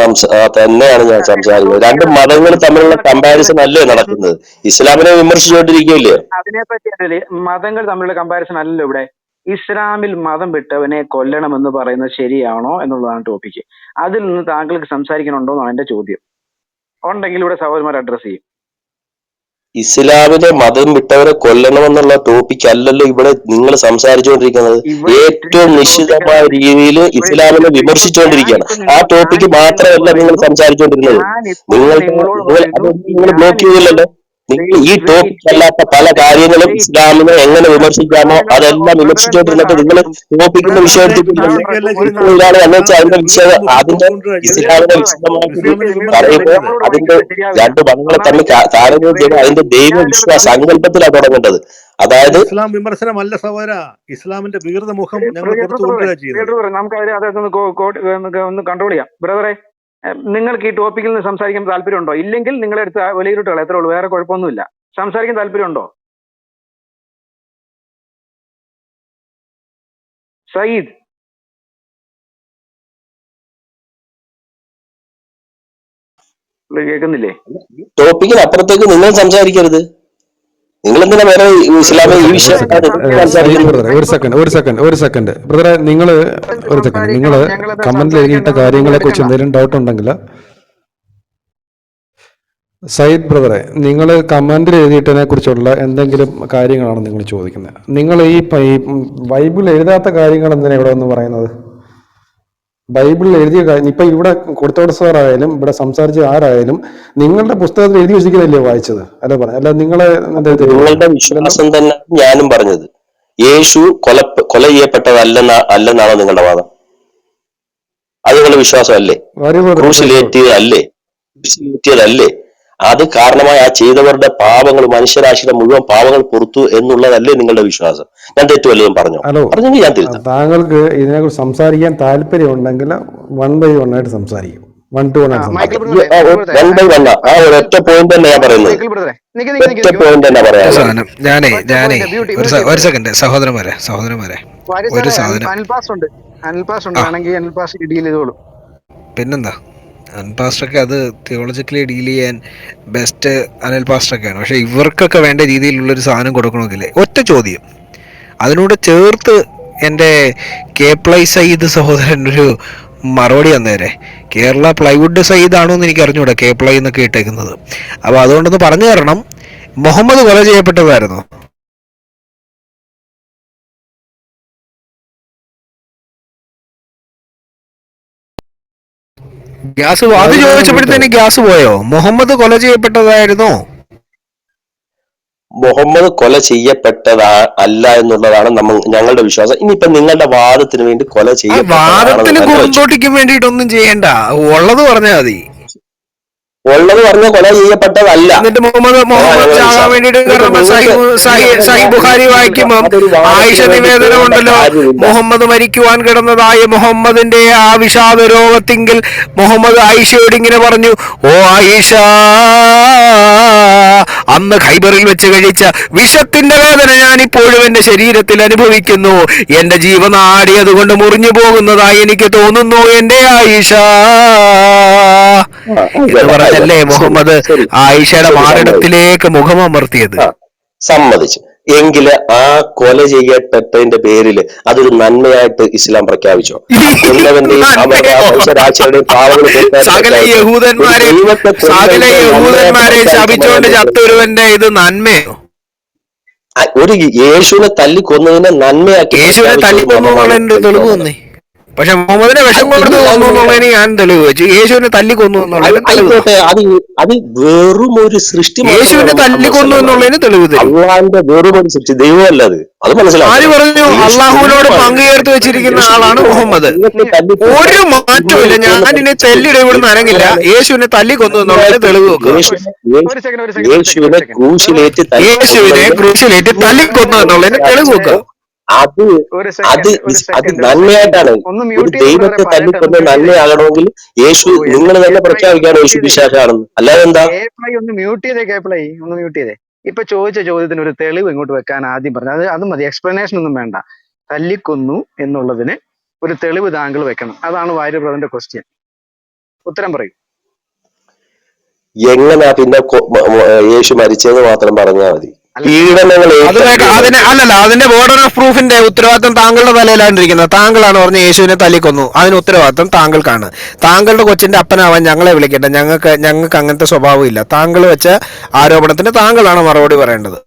തന്നെയാണ് ഞാൻ സംസാരിക്കുന്നത്. രണ്ട് മതങ്ങൾ തമ്മിലുള്ള കമ്പാരിസൺ അല്ലേ നടക്കുന്നത്? ഇസ്ലാമിനെ വിമർശിച്ചുകൊണ്ടിരിക്കുകയല്ലേ? അതിനെപ്പറ്റി മതങ്ങൾ തമ്മിലുള്ള കമ്പാരിസൺ അല്ലല്ലോ ഇവിടെ. ഇസ്ലാമിൽ മതം വിട്ടവനെ കൊല്ലണമെന്ന് പറയുന്നത് ശരിയാണോ എന്നുള്ളതാണ് ടോപ്പിക്ക്. അതിൽ നിന്ന് താങ്കൾക്ക് സംസാരിക്കണുണ്ടോ എന്നാണ് എന്റെ ചോദ്യം. ഉണ്ടെങ്കിൽ ഇവിടെ സഹോദരന്മാർ അഡ്രസ് ചെയ്യും. ഇസ്ലാമിലെ മതം വിട്ടവരെ കൊല്ലണമെന്നുള്ള ടോപ്പിക് അല്ലല്ലോ ഇവിടെ നിങ്ങൾ സംസാരിച്ചുകൊണ്ടിരിക്കുന്നത്. ഏറ്റവും നിശ്ചിതമായ രീതിയിൽ ഇസ്ലാമിനെ വിമർശിച്ചുകൊണ്ടിരിക്കുകയാണ്. ആ ടോപ്പിക്ക് മാത്രമല്ല നിങ്ങൾ സംസാരിച്ചുകൊണ്ടിരുന്നത്. നിങ്ങൾ ബ്ലോക്ക് ചെയ്തില്ലല്ലോ. നിങ്ങൾ ഈ ടോപ്പിക് അല്ലാത്ത പല കാര്യങ്ങളും ഇസ്ലാമിനെ എങ്ങനെ വിമർശിക്കാമോ അതെല്ലാം വിമർശിച്ചുകൊണ്ടിരുന്നിട്ട് നിങ്ങൾ ടോപ്പിക്കിന്റെ വിഷയം എടുത്തിട്ടില്ലല്ലോ. എന്ന് വെച്ചാൽ അതിന്റെ വിഷയം അതിന്റെ ഇസ്ലാമിനെ വിശദമായിട്ട് പറയുമ്പോൾ അതിന്റെ രണ്ട് മതങ്ങളെ തമ്മിൽ താരതമ്യം ചെയ്യുമ്പോൾ അതിന്റെ ദൈവവിശ്വാസ സങ്കല്പത്തിലാണ് തുടങ്ങേണ്ടത്. അതായത് ഇസ്ലാം വിമർശനമല്ല സഹോദര, ഇസ്ലാമിന്റെ വികൃത മുഖം ഞങ്ങൾ പുറത്തു കൊണ്ടുവരിക ചെയ്യുന്നത്. നമുക്ക് ഒന്ന് കൺട്രോൾ ചെയ്യാം. ബ്രദറെ, നിങ്ങൾക്ക് ഈ ടോപ്പിക്കിൽ നിന്ന് സംസാരിക്കാൻ താല്പര്യമുണ്ടോ? ഇല്ലെങ്കിൽ നിങ്ങളെടുത്ത് വിലയിരുത്തുകൾ എത്ര ഉള്ളൂ, വേറെ കുഴപ്പമൊന്നുമില്ല. സംസാരിക്കാൻ താല്പര്യമുണ്ടോ? സയ്യിദ്, കേൾക്കുന്നില്ലേ? ടോപ്പിക്കിന് അപ്പുറത്തേക്ക് നിങ്ങൾ സംസാരിക്കരുത്. നിങ്ങൾ എന്തിനാ വേറെ ഇസ്ലാമിക ഈ വിഷയം ഒരു സെക്കൻഡ് ബ്രദറെ, നിങ്ങള് കമന്റിൽ എഴുതിയിട്ട കാര്യങ്ങളെ കുറിച്ച് എന്തെങ്കിലും ഡൗട്ട് ഉണ്ടെങ്കിൽ സയ്യിദ് ബ്രദറെ, നിങ്ങൾ കമന്റിൽ എഴുതിയിട്ടതിനെ കുറിച്ചുള്ള എന്തെങ്കിലും കാര്യങ്ങളാണ് നിങ്ങൾ ചോദിക്കുന്നത്. നിങ്ങൾ ഈ ബൈബിൾ എഴുതാത്ത കാര്യങ്ങൾ എന്തിനാണ് ഇവിടെ ഒന്ന് പറയുന്നത്? ബൈബിളിൽ എഴുതിയ കാര്യം ഇപ്പൊ ഇവിടെ കൊടുത്തോട് സാറായാലും ഇവിടെ സംസാരിച്ച ആരായാലും നിങ്ങളുടെ പുസ്തകത്തിൽ എഴുതി വെച്ചിരിക്കുന്നല്ലേ വായിച്ചത്? അല്ല നിങ്ങളെ നിങ്ങളുടെ വിശ്വാസം തന്നെ ഞാനും പറഞ്ഞത്. യേശു കൊല ചെയ്യപ്പെട്ടതല്ലെന്നാണോ നിങ്ങളുടെ വാദം? അത് നിങ്ങളുടെ വിശ്വാസം അല്ലേ? ക്രൂശിലേറ്റിയതല്ലേ? അത് കാരണമായി ആ ചെയ്തവരുടെ പാപങ്ങൾ, മനുഷ്യരാശിയുടെ മുഴുവൻ പാപങ്ങൾ പുറത്തു എന്നുള്ളതല്ലേ നിങ്ങളുടെ വിശ്വാസം? ഞാൻ തെറ്റു വല്ലതും പറഞ്ഞെങ്കിൽ ഞാൻ തിരുത്താം. താങ്കൾക്ക് ഇതിനെക്കുറിച്ച് സംസാരിക്കാൻ താല്പര്യം ഉണ്ടെങ്കിൽ 1 by 1 ആയിട്ട് സംസാരിക്കും. 1 to 1 ആയിട്ട് സംസാരിക്കും. ആ ഒരൊറ്റ പോയിന്റ് തന്നെ ഞാൻ പറയുന്നത്. ഒറ്റ പോയിന്റ് തന്നെ പറയാം. ഞാനേ ഒരു സെക്കൻഡ് സഹോദരന്മാരെ ഒരു സാധനം പിന്നെന്താ, അനിൽ പാസ്റ്ററൊക്കെ അത് തിയോളജിക്കലി ഡീൽ ചെയ്യാൻ ബെസ്റ്റ് അനിൽ പാസ്റ്ററൊക്കെയാണ്. പക്ഷെ ഇവർക്കൊക്കെ വേണ്ട രീതിയിലുള്ളൊരു സാധനം കൊടുക്കണമെങ്കിലേ ഒറ്റ ചോദ്യം അതിനോട് ചേർത്ത് എൻ്റെ പ്ലൈ സയ്യിദ് സഹോദരൻ ഒരു മറുപടി തന്നേരെ. കേരള പ്ലൈവുഡ് സയ്യിദ് ആണോ എന്ന് എനിക്ക് അറിഞ്ഞൂടെ പ്ലൈ എന്നൊക്കെ ഇട്ടേക്കുന്നത്. അപ്പോൾ അതുകൊണ്ടൊന്ന് പറഞ്ഞു തരണം, മുഹമ്മദ് കൊല ചെയ്യപ്പെട്ടതായിരുന്നോ? ഗ്യാസ് അത് ചോദിച്ചപ്പോഴത്തേന് ഗ്യാസ് പോയോ? മുഹമ്മദ് കൊല ചെയ്യപ്പെട്ടതായിരുന്നോ? മുഹമ്മദ് കൊല അല്ല എന്നുള്ളതാണ് ഞങ്ങളുടെ വിശ്വാസം. ഇനിയിപ്പോ നിങ്ങളുടെ വാദത്തിന് വേണ്ടി കൊല വാദത്തിന് കുറുന്തോട്ടിക്ക് വേണ്ടിയിട്ടൊന്നും ചെയ്യണ്ട, ഉള്ളത് പറഞ്ഞാൽ മതി. ഉള്ളത് പറഞ്ഞ കൊല ചെയ്യപ്പെട്ടതല്ല. എന്നിട്ട് മുഹമ്മദ് ചാകാൻ വേണ്ടിയിട്ട് ബുഖാരി വായിക്കുമ്പം ആയിഷ നിവേദനം ഉണ്ടല്ലോ, മുഹമ്മദ് മരിക്കുവാൻ കിടന്നതായ മുഹമ്മദിന്റെ ആ വിഷാദ രോഗത്തിങ്കിൽ മുഹമ്മദ് ആയിഷയോട് ഇങ്ങനെ പറഞ്ഞു, ഓ ആയിഷ, അന്ന് ഖൈബറിൽ വെച്ച് കഴിച്ച വിഷത്തിന്റെ വേദന ഞാൻ ഇപ്പോഴും എന്റെ ശരീരത്തിൽ അനുഭവിക്കുന്നു. എന്റെ ജീവനാടി അതുകൊണ്ട് മുറിഞ്ഞു പോകുന്നതായി എനിക്ക് തോന്നുന്നു എന്റെ ആയിഷ എന്ന് പറഞ്ഞല്ലേ മുഹമ്മദ് ആയിഷയുടെ മാറിടത്തിലേക്ക് മുഖമമർത്തിയത്. സമ്മതിച്ചു. എങ്കില് ആ കൊല ചെയ്യപ്പെട്ടതിന്റെ പേരിൽ അതൊരു നന്മയായിട്ട് ഇസ്ലാം പ്രഖ്യാപിച്ചോ? സകല യഹൂദന്മാരെ ശപിച്ചുകൊണ്ട് ചത്തൊരുവന്റെ ഇത് നന്മയോ? ഒരു യേശുവിനെ തല്ലിക്കൊന്നതിനെ നന്മയാക്കി. യേശുവിനെ തല്ലിക്കൊന്നു തെളിവ് വന്നേ. പക്ഷെ മുഹമ്മദിനെ വിഷം കൊടുത്ത് കൊന്നു എന്നുള്ളതിന് ഞാൻ തെളിവ് വെച്ചു. യേശുവിനെ തല്ലിക്കൊന്നു എന്നുള്ളതിന് അത് വെറും ഒരു സൃഷ്ടി. യേശുവിനെ തല്ലിക്കൊന്നു എന്നുള്ളതിന് തെളിവ് തരും. അള്ളാഹിന്റെ വെറും ഒരു സൃഷ്ടി, ദൈവമല്ല അത്. അത് മനസ്സിലാവും. ആര് പറഞ്ഞു? അള്ളാഹുവിനോട് പങ്കുചേർത്ത് വെച്ചിരിക്കുന്ന ആളാണ് മുഹമ്മദ്. ഒരു മാറ്റമില്ല. ഞാനിനെ തെല്ലിടെ ഇവിടുന്ന് അനങ്ങില്ല. യേശുവിനെ തല്ലിക്കൊന്നു എന്നുള്ളതിന് തെളിവ് വെക്കുക. യേശുവിനെ ക്രൂശിലേറ്റ് തല്ലിക്കൊന്നു എന്നുള്ളതിന് തെളിവ് വെക്കുക. അത് നന്മയായിട്ടാണ്. ഒരു ദൈവത്തെ തല്ലിക്കൊന്ന് നന്മയാകണമെങ്കിൽ യേശു നിങ്ങൾ തന്നെ പ്രഖ്യാപിക്കാണ് യേശു പിശാചാണെന്ന്. അല്ലാതെ എന്താ? ഒന്ന് മ്യൂട്ട് ചെയ്തേ. ഇപ്പൊ ചോദിച്ച ചോദ്യത്തിന് ഒരു തെളിവ് ഇങ്ങോട്ട് വെക്കാൻ ആദ്യം പറഞ്ഞു. അത് മതി, എക്സ്പ്ലനേഷൻ ഒന്നും വേണ്ട. തല്ലിക്കൊന്നു എന്നുള്ളതിന് ഒരു തെളിവ് താങ്കൾ വെക്കണം. അതാണ് വാര്യർ ബ്രദറിന്റെ ക്വസ്റ്റ്യൻ. ഉത്തരം പറയും. എങ്ങനാ പിന്നെ യേശു മരിച്ചെന്ന് മാത്രം പറഞ്ഞാൽ മതി. പീഡനങ്ങൾ അതിന്റെ ബോർഡർ ഓഫ് പ്രൂഫിന്റെ ഉത്തരവാദിത്വം താങ്കളുടെ തലയിലാണ്ടിരിക്കുന്നത്. താങ്കളാണ് പറഞ്ഞ യേശുവിനെ തല്ലിക്കൊന്നു, അതിന് ഉത്തരവാദിത്വം താങ്കൾക്കാണ്. താങ്കളുടെ കൊച്ചിന്റെ അപ്പനാവാൻ ഞങ്ങളെ വിളിക്കട്ടെ, ഞങ്ങൾക്ക് അങ്ങനത്തെ സ്വഭാവം ഇല്ല. താങ്കൾ വെച്ച ആരോപണത്തിന് താങ്കളാണ് മറുപടി പറയേണ്ടത്.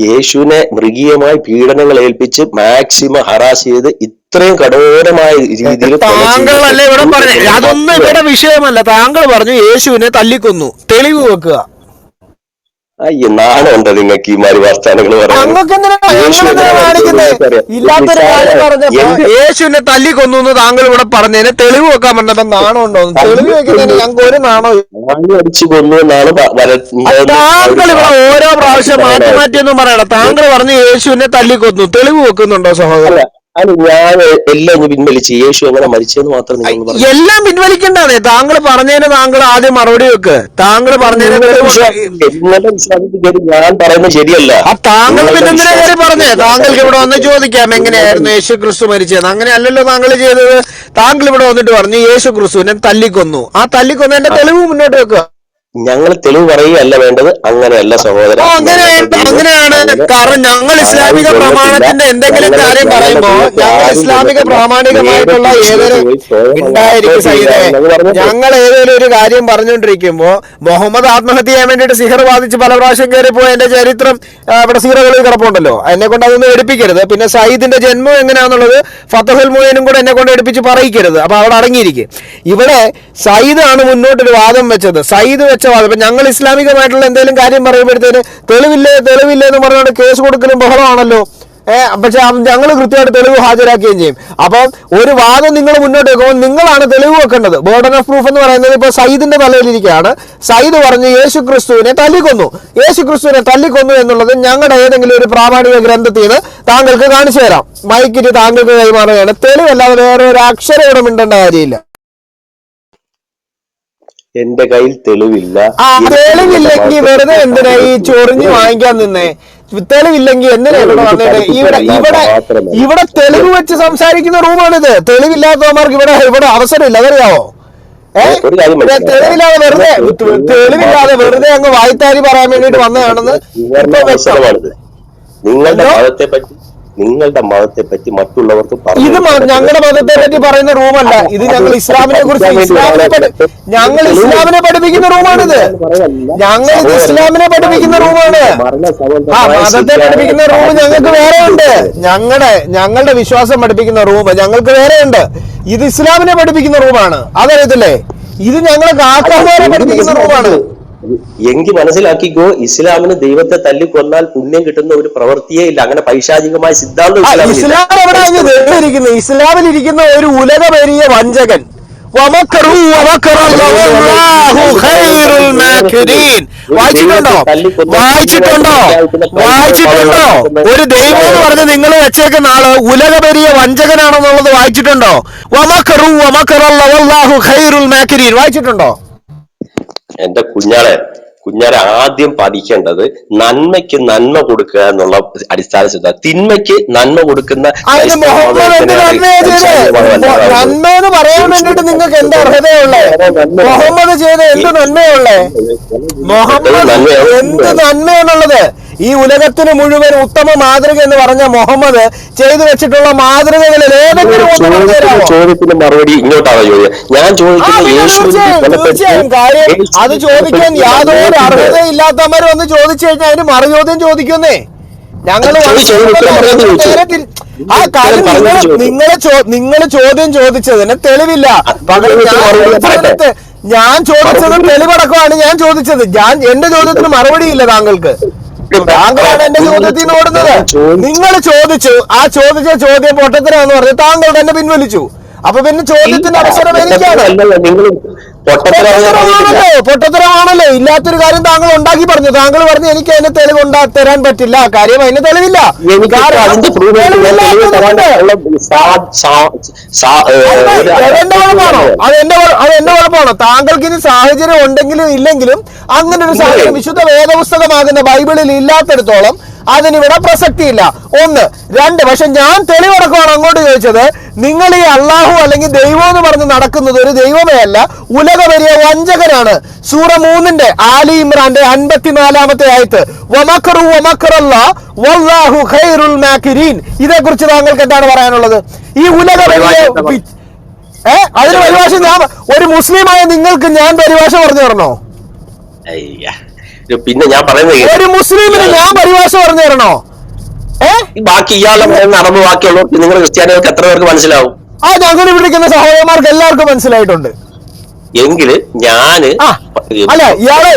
യേശുവിനെ മൃഗീയമായി പീഡനങ്ങൾ ഏൽപ്പിച്ച് മാക്സിമം ഹറാസ് ചെയ്ത് ഇത്രയും കഠോരമായ രീതിയിൽ താങ്കളല്ലേ ഇവിടെ പറഞ്ഞു. അതൊന്നും ഇവിടെ വിഷയമല്ല. താങ്കൾ പറഞ്ഞു യേശുവിനെ തല്ലിക്കൊന്നു, തെളിവ് വെക്കുക. നാണുണ്ടോ നിങ്ങൾക്ക് ഈ മാതിരി വർത്താനങ്ങൾ യേശുവിനെ തല്ലിക്കൊന്നു എന്ന് താങ്കൾ ഇവിടെ പറഞ്ഞതിന് തെളിവ് വെക്കാൻ പറഞ്ഞപ്പോ നാണുണ്ടോ? തെളിവ് വെക്കുന്നതിന് ഞങ്ങൾക്ക് ഒരു നാണോ? അടിച്ചു കൊന്നു എന്നാണ് താങ്കൾ ഇവിടെ ഓരോ പ്രാവശ്യം മാറ്റി മാറ്റിയൊന്നും പറയണം. താങ്കൾ പറഞ്ഞു യേശുവിനെ തല്ലിക്കൊന്നു, തെളിവ് വെക്കുന്നുണ്ടോ സഹോദരൻ? അത് ഞാൻ എല്ലാം പിൻവലിച്ച് യേശു എങ്ങനെ മരിച്ചെന്ന് മാത്രം എല്ലാം പിൻവലിക്കണ്ടേ? താങ്കൾ പറഞ്ഞതിന് താങ്കൾ ആദ്യം മറുപടി വെക്ക്. താങ്കൾ പറഞ്ഞതിന് ഞാൻ പറയുന്നത് ശരിയല്ല. താങ്കൾ പിന്നെന്തിനാ കാര്യം പറഞ്ഞേ? താങ്കൾക്ക് ഇവിടെ വന്ന് ചോദിക്കാം എങ്ങനെയായിരുന്നു യേശു ക്രിസ്തു മരിച്ചത്. അങ്ങനെ അല്ലല്ലോ താങ്കൾ ചെയ്തത്. താങ്കൾ ഇവിടെ വന്നിട്ട് പറഞ്ഞു യേശു ക്രിസ്തുവിനെ തല്ലിക്കൊന്നു. ആ തല്ലിക്കൊന്നതിന്റെ തെളിവ് മുന്നോട്ട് വെക്കുക. ഞങ്ങൾ തെളിവ് പറയുകയല്ല വേണ്ടത്. അങ്ങനെയല്ല സഹോദരൻ, അങ്ങനെയാണ്. കാരണം ഞങ്ങൾ ഇസ്ലാമിക പ്രമാണത്തിന്റെ എന്തെങ്കിലും കാര്യം പറയുമ്പോ ഞങ്ങൾ ഇസ്ലാമിക പ്രാമാണികമായിട്ടുള്ള ഏതൊരു ഞങ്ങൾ ഏതെങ്കിലും ഒരു കാര്യം പറഞ്ഞുകൊണ്ടിരിക്കുമ്പോ മുഹമ്മദ് ആത്മഹത്യ ചെയ്യാൻ വേണ്ടിയിട്ട് സിഹർ വാദിച്ച് പല പ്രാവശ്യം കയറിപ്പോയി എന്റെ ചരിത്രം ഇവിടെ സീറകളിൽ കിടപ്പുണ്ടല്ലോ. എന്നെ കൊണ്ട് അതൊന്നും എടുപ്പിക്കരുത്. പിന്നെ സയ്യിദിന്റെ ജന്മം എങ്ങനെയാണെന്നുള്ളത് ഫതഹുൽ മുഈനും കൂടെ എന്നെ കൊണ്ട് എടുപ്പിച്ച് പറയിക്കരുത്. അപ്പൊ അവിടെ അടങ്ങിയിരിക്കും. ഇവിടെ സയ്യിദാണ് മുന്നോട്ടൊരു വാദം വെച്ചത്. സയ്യിദ് വെച്ച വാദം. ഇപ്പൊ ഞങ്ങൾ ഇസ്ലാമികമായിട്ടുള്ള എന്തെങ്കിലും കാര്യം പറയുമ്പോഴത്തേന് തെളിവില്ലേ എന്ന് പറഞ്ഞുകൊണ്ട് കേസ് കൊടുക്കലും ബഹളമാണല്ലോ. പക്ഷെ ഞങ്ങൾ കൃത്യമായിട്ട് തെളിവ് ഹാജരാക്കുകയും ചെയ്യും. അപ്പം ഒരു വാദം നിങ്ങൾ മുന്നോട്ട് വെക്കുമ്പോൾ നിങ്ങളാണ് തെളിവ് വെക്കേണ്ടത്. ബോർഡൻ ഓഫ് പ്രൂഫ് എന്ന് പറയുന്നത് ഇപ്പൊ സയ്യിദിന്റെ തലയിലിരിക്കുകയാണ്. സയ്യിദ് പറഞ്ഞു യേശു ക്രിസ്തുവിനെ തല്ലിക്കൊന്നു. യേശു ക്രിസ്തുവിനെ തല്ലിക്കൊന്നു എന്നുള്ളത് ഞങ്ങളുടെ ഏതെങ്കിലും ഒരു പ്രാമാണിക ഗ്രന്ഥത്തിൽ നിന്ന് താങ്കൾക്ക് കാണിച്ചു തരാം. മൈക്കിട്ട് താങ്കൾക്ക് കൈമാറുകയാണ്. തെളിവല്ലാതെ വേറെ ഒരു അക്ഷരം ഇവിടെ മിണ്ടേണ്ട കാര്യമില്ല. എന്റെ കയ്യിൽ തെളിവില്ല. തെളിവില്ലെങ്കിൽ വെറുതെ എന്തിനാ ഈ ചൊറിഞ്ഞ് വാങ്ങിക്കാൻ നിന്നേ? തെളിവില്ലെങ്കിൽ എന്തിനാ ഇവിടെ വന്നിട്ട് ഇവിടെ തെളിവ് വെച്ച് സംസാരിക്കുന്ന റൂമാണിത്. തെളിവില്ലാത്തവന്മാർക്ക് ഇവിടെ അവസരമില്ല, അതറിയാവോ? തെളിവില്ലാതെ വെറുതെ അങ്ങ് വായ്ത്താരി പറയാൻ വേണ്ടിട്ട് വന്നതാണെന്ന് നിങ്ങളുടെ മതത്തെ പറ്റി മറ്റുള്ളവർക്ക് ഇത് ഞങ്ങളുടെ മതത്തെ പറ്റി പറയുന്ന റൂമല്ല. ഇത് ഞങ്ങൾ ഇസ്ലാമിനെ കുറിച്ച് ഞങ്ങൾ ഇസ്ലാമിനെ പഠിപ്പിക്കുന്ന റൂമാണിത്. ഞങ്ങൾ ഇത് ഇസ്ലാമിനെ പഠിപ്പിക്കുന്ന റൂമാണ്. മതത്തെ പഠിപ്പിക്കുന്ന റൂം ഞങ്ങൾക്ക് വേറെ ഉണ്ട്. ഞങ്ങളുടെ വിശ്വാസം പഠിപ്പിക്കുന്ന റൂം ഞങ്ങൾക്ക് വേറെ ഉണ്ട്. ഇത് ഇസ്ലാമിനെ പഠിപ്പിക്കുന്ന റൂമാണ്. അതറിയത്തില്ലേ? ഇത് ഞങ്ങളെ കാക്കാമാരെ പഠിപ്പിക്കുന്ന റൂമാണ്. എങ്കിൽ മനസ്സിലാക്കിക്കോ, ഇസ്ലാമിന് ദൈവത്തെ തല്ലിക്കൊന്നാൽ പുണ്യം കിട്ടുന്ന ഒരു പ്രവൃത്തിയേ ഇല്ല. അങ്ങനെ പൈശാചികമായ സിദ്ധാന്തം ഇസ്ലാമിലിരിക്കുന്ന ഒരു ഉലകമേറിയ വഞ്ചകൻ. വായിച്ചിട്ടുണ്ടോ? ഒരു ദൈവം എന്ന് പറഞ്ഞ് നിങ്ങൾ വെച്ചേക്കുന്ന ആള് ഉലകമേറിയ വഞ്ചകനാണെന്നുള്ളത് വായിച്ചിട്ടുണ്ടോ? വായിച്ചിട്ടുണ്ടോ? എന്റെ കുഞ്ഞാളെ ആദ്യം പഠിക്കേണ്ടത് നന്മയ്ക്ക് നന്മ കൊടുക്കുക എന്നുള്ള അടിസ്ഥാന സിദ്ധ, തിന്മയ്ക്ക് നന്മ കൊടുക്കുന്ന നന്മ എന്ന് പറയാൻ വേണ്ടിട്ട് നിങ്ങൾക്ക് എന്താ അർഹതയുള്ളേ? മുഹമ്മദ് ചെയ്ത എന്ത് നന്മയുള്ളേ? മുഹമ്മദ് എന്ത് നന്മയാണുള്ളത്? ഈ ഉലകത്തിന് മുഴുവൻ ഉത്തമ മാതൃക എന്ന് പറഞ്ഞ മുഹമ്മദ് ചെയ്തു വെച്ചിട്ടുള്ള മാതൃകകളിൽ ഏതെങ്കിലും ചോദ്യത്തിന് മറുപടി ഇങ്ങോട്ടാണ് ചോദ്യം. ഞാൻ തീർച്ചയായും കാര്യം അത് ചോദിക്കാൻ യാതൊരു അർഹതയില്ലാത്തവർ വന്ന് ചോദിച്ചു കഴിഞ്ഞാൽ അതിന് മറുചോദ്യം ചോദിക്കുന്നേ. ഞങ്ങൾ ആ കാര്യം നിങ്ങൾ ചോദ്യം ചോദിച്ചതിന് തെളിവില്ല. ഞാൻ ചോദിച്ചത് തെളിവടക്കമാണ് ഞാൻ ചോദിച്ചത്. എന്റെ ചോദ്യത്തിന് മറുപടിയില്ല താങ്കൾക്ക്. താങ്കളാണ് എന്റെ ചോദ്യത്തിൽ നിന്ന് ഓടുന്നത്. നിങ്ങൾ ചോദിച്ചു, ആ ചോദിച്ച ചോദ്യം പൊട്ടത്തരാന്ന് പറഞ്ഞ് താങ്കൾ തന്നെ പിൻവലിച്ചു. അപ്പൊ പിന്നെ ചോദ്യത്തിന്റെ അവസരം എനിക്കാണ്. പൊട്ടത്തരമാണല്ലോ. ഇല്ലാത്തൊരു കാര്യം താങ്കൾ ഉണ്ടാക്കി പറഞ്ഞു. താങ്കൾ പറഞ്ഞു എനിക്ക് അതിന് തെളിവ് തരാൻ പറ്റില്ല. കാര്യം അതിന് തെളിവില്ല. അതെന്റെ കുഴപ്പമാണോ? താങ്കൾക്ക് ഇനി സാഹചര്യം ഉണ്ടെങ്കിലും ഇല്ലെങ്കിലും അങ്ങനെ ഒരു സാഹചര്യം വിശുദ്ധ വേദപുസ്തകമാകുന്ന ബൈബിളിൽ ഇല്ലാത്തിടത്തോളം അതിനിവിടെ പ്രസക്തിയില്ല. ഒന്ന്. രണ്ട്, പക്ഷെ ഞാൻ തെളിവടക്കമാണ് അങ്ങോട്ട് ചോദിച്ചത്. നിങ്ങൾ ഈ അള്ളാഹു അല്ലെങ്കിൽ ദൈവം എന്ന് പറഞ്ഞ് നടക്കുന്നത് ഒരു ദൈവമേ അല്ല, ഉലക വലിയ വഞ്ചകനാണ്. സൂറ 3 ആലി ഇമ്രാന്റെ 54-ാമത്തെ ആയത്ത്, വമക്കറു വമക്കറല്ലാഹ് വല്ലാഹു ഖൈറുൽ മാകിരീൻ. ഇതേക്കുറിച്ച് താങ്കൾക്ക് എന്താണ് പറയാനുള്ളത്? ഈ ഉലക വലിയ അതിന് പരിഭാഷ ഞാൻ ഒരു മുസ്ലിമായ നിങ്ങൾക്ക് ഞാൻ പരിഭാഷ പറഞ്ഞു തരണോ? പിന്നെ ഞാൻ പറയുന്നത് ഒരു മുസ്ലിമിന് ഞാൻ പരിഭാഷ പറഞ്ഞു തരണോ? ബാക്കി ഇയാളെ പറയുന്ന അറബ് ബാക്കിയുള്ളവർക്ക് നിങ്ങൾ ക്രിസ്ത്യാനികൾക്ക് എത്ര പേർക്ക് മനസ്സിലാവും? അങ്ങനെ വിളിക്കുന്ന സഹോദരന്മാർക്ക് എല്ലാവർക്കും മനസ്സിലായിട്ടുണ്ട്. എങ്കില് ഞാന് അല്ല, ഇയാള്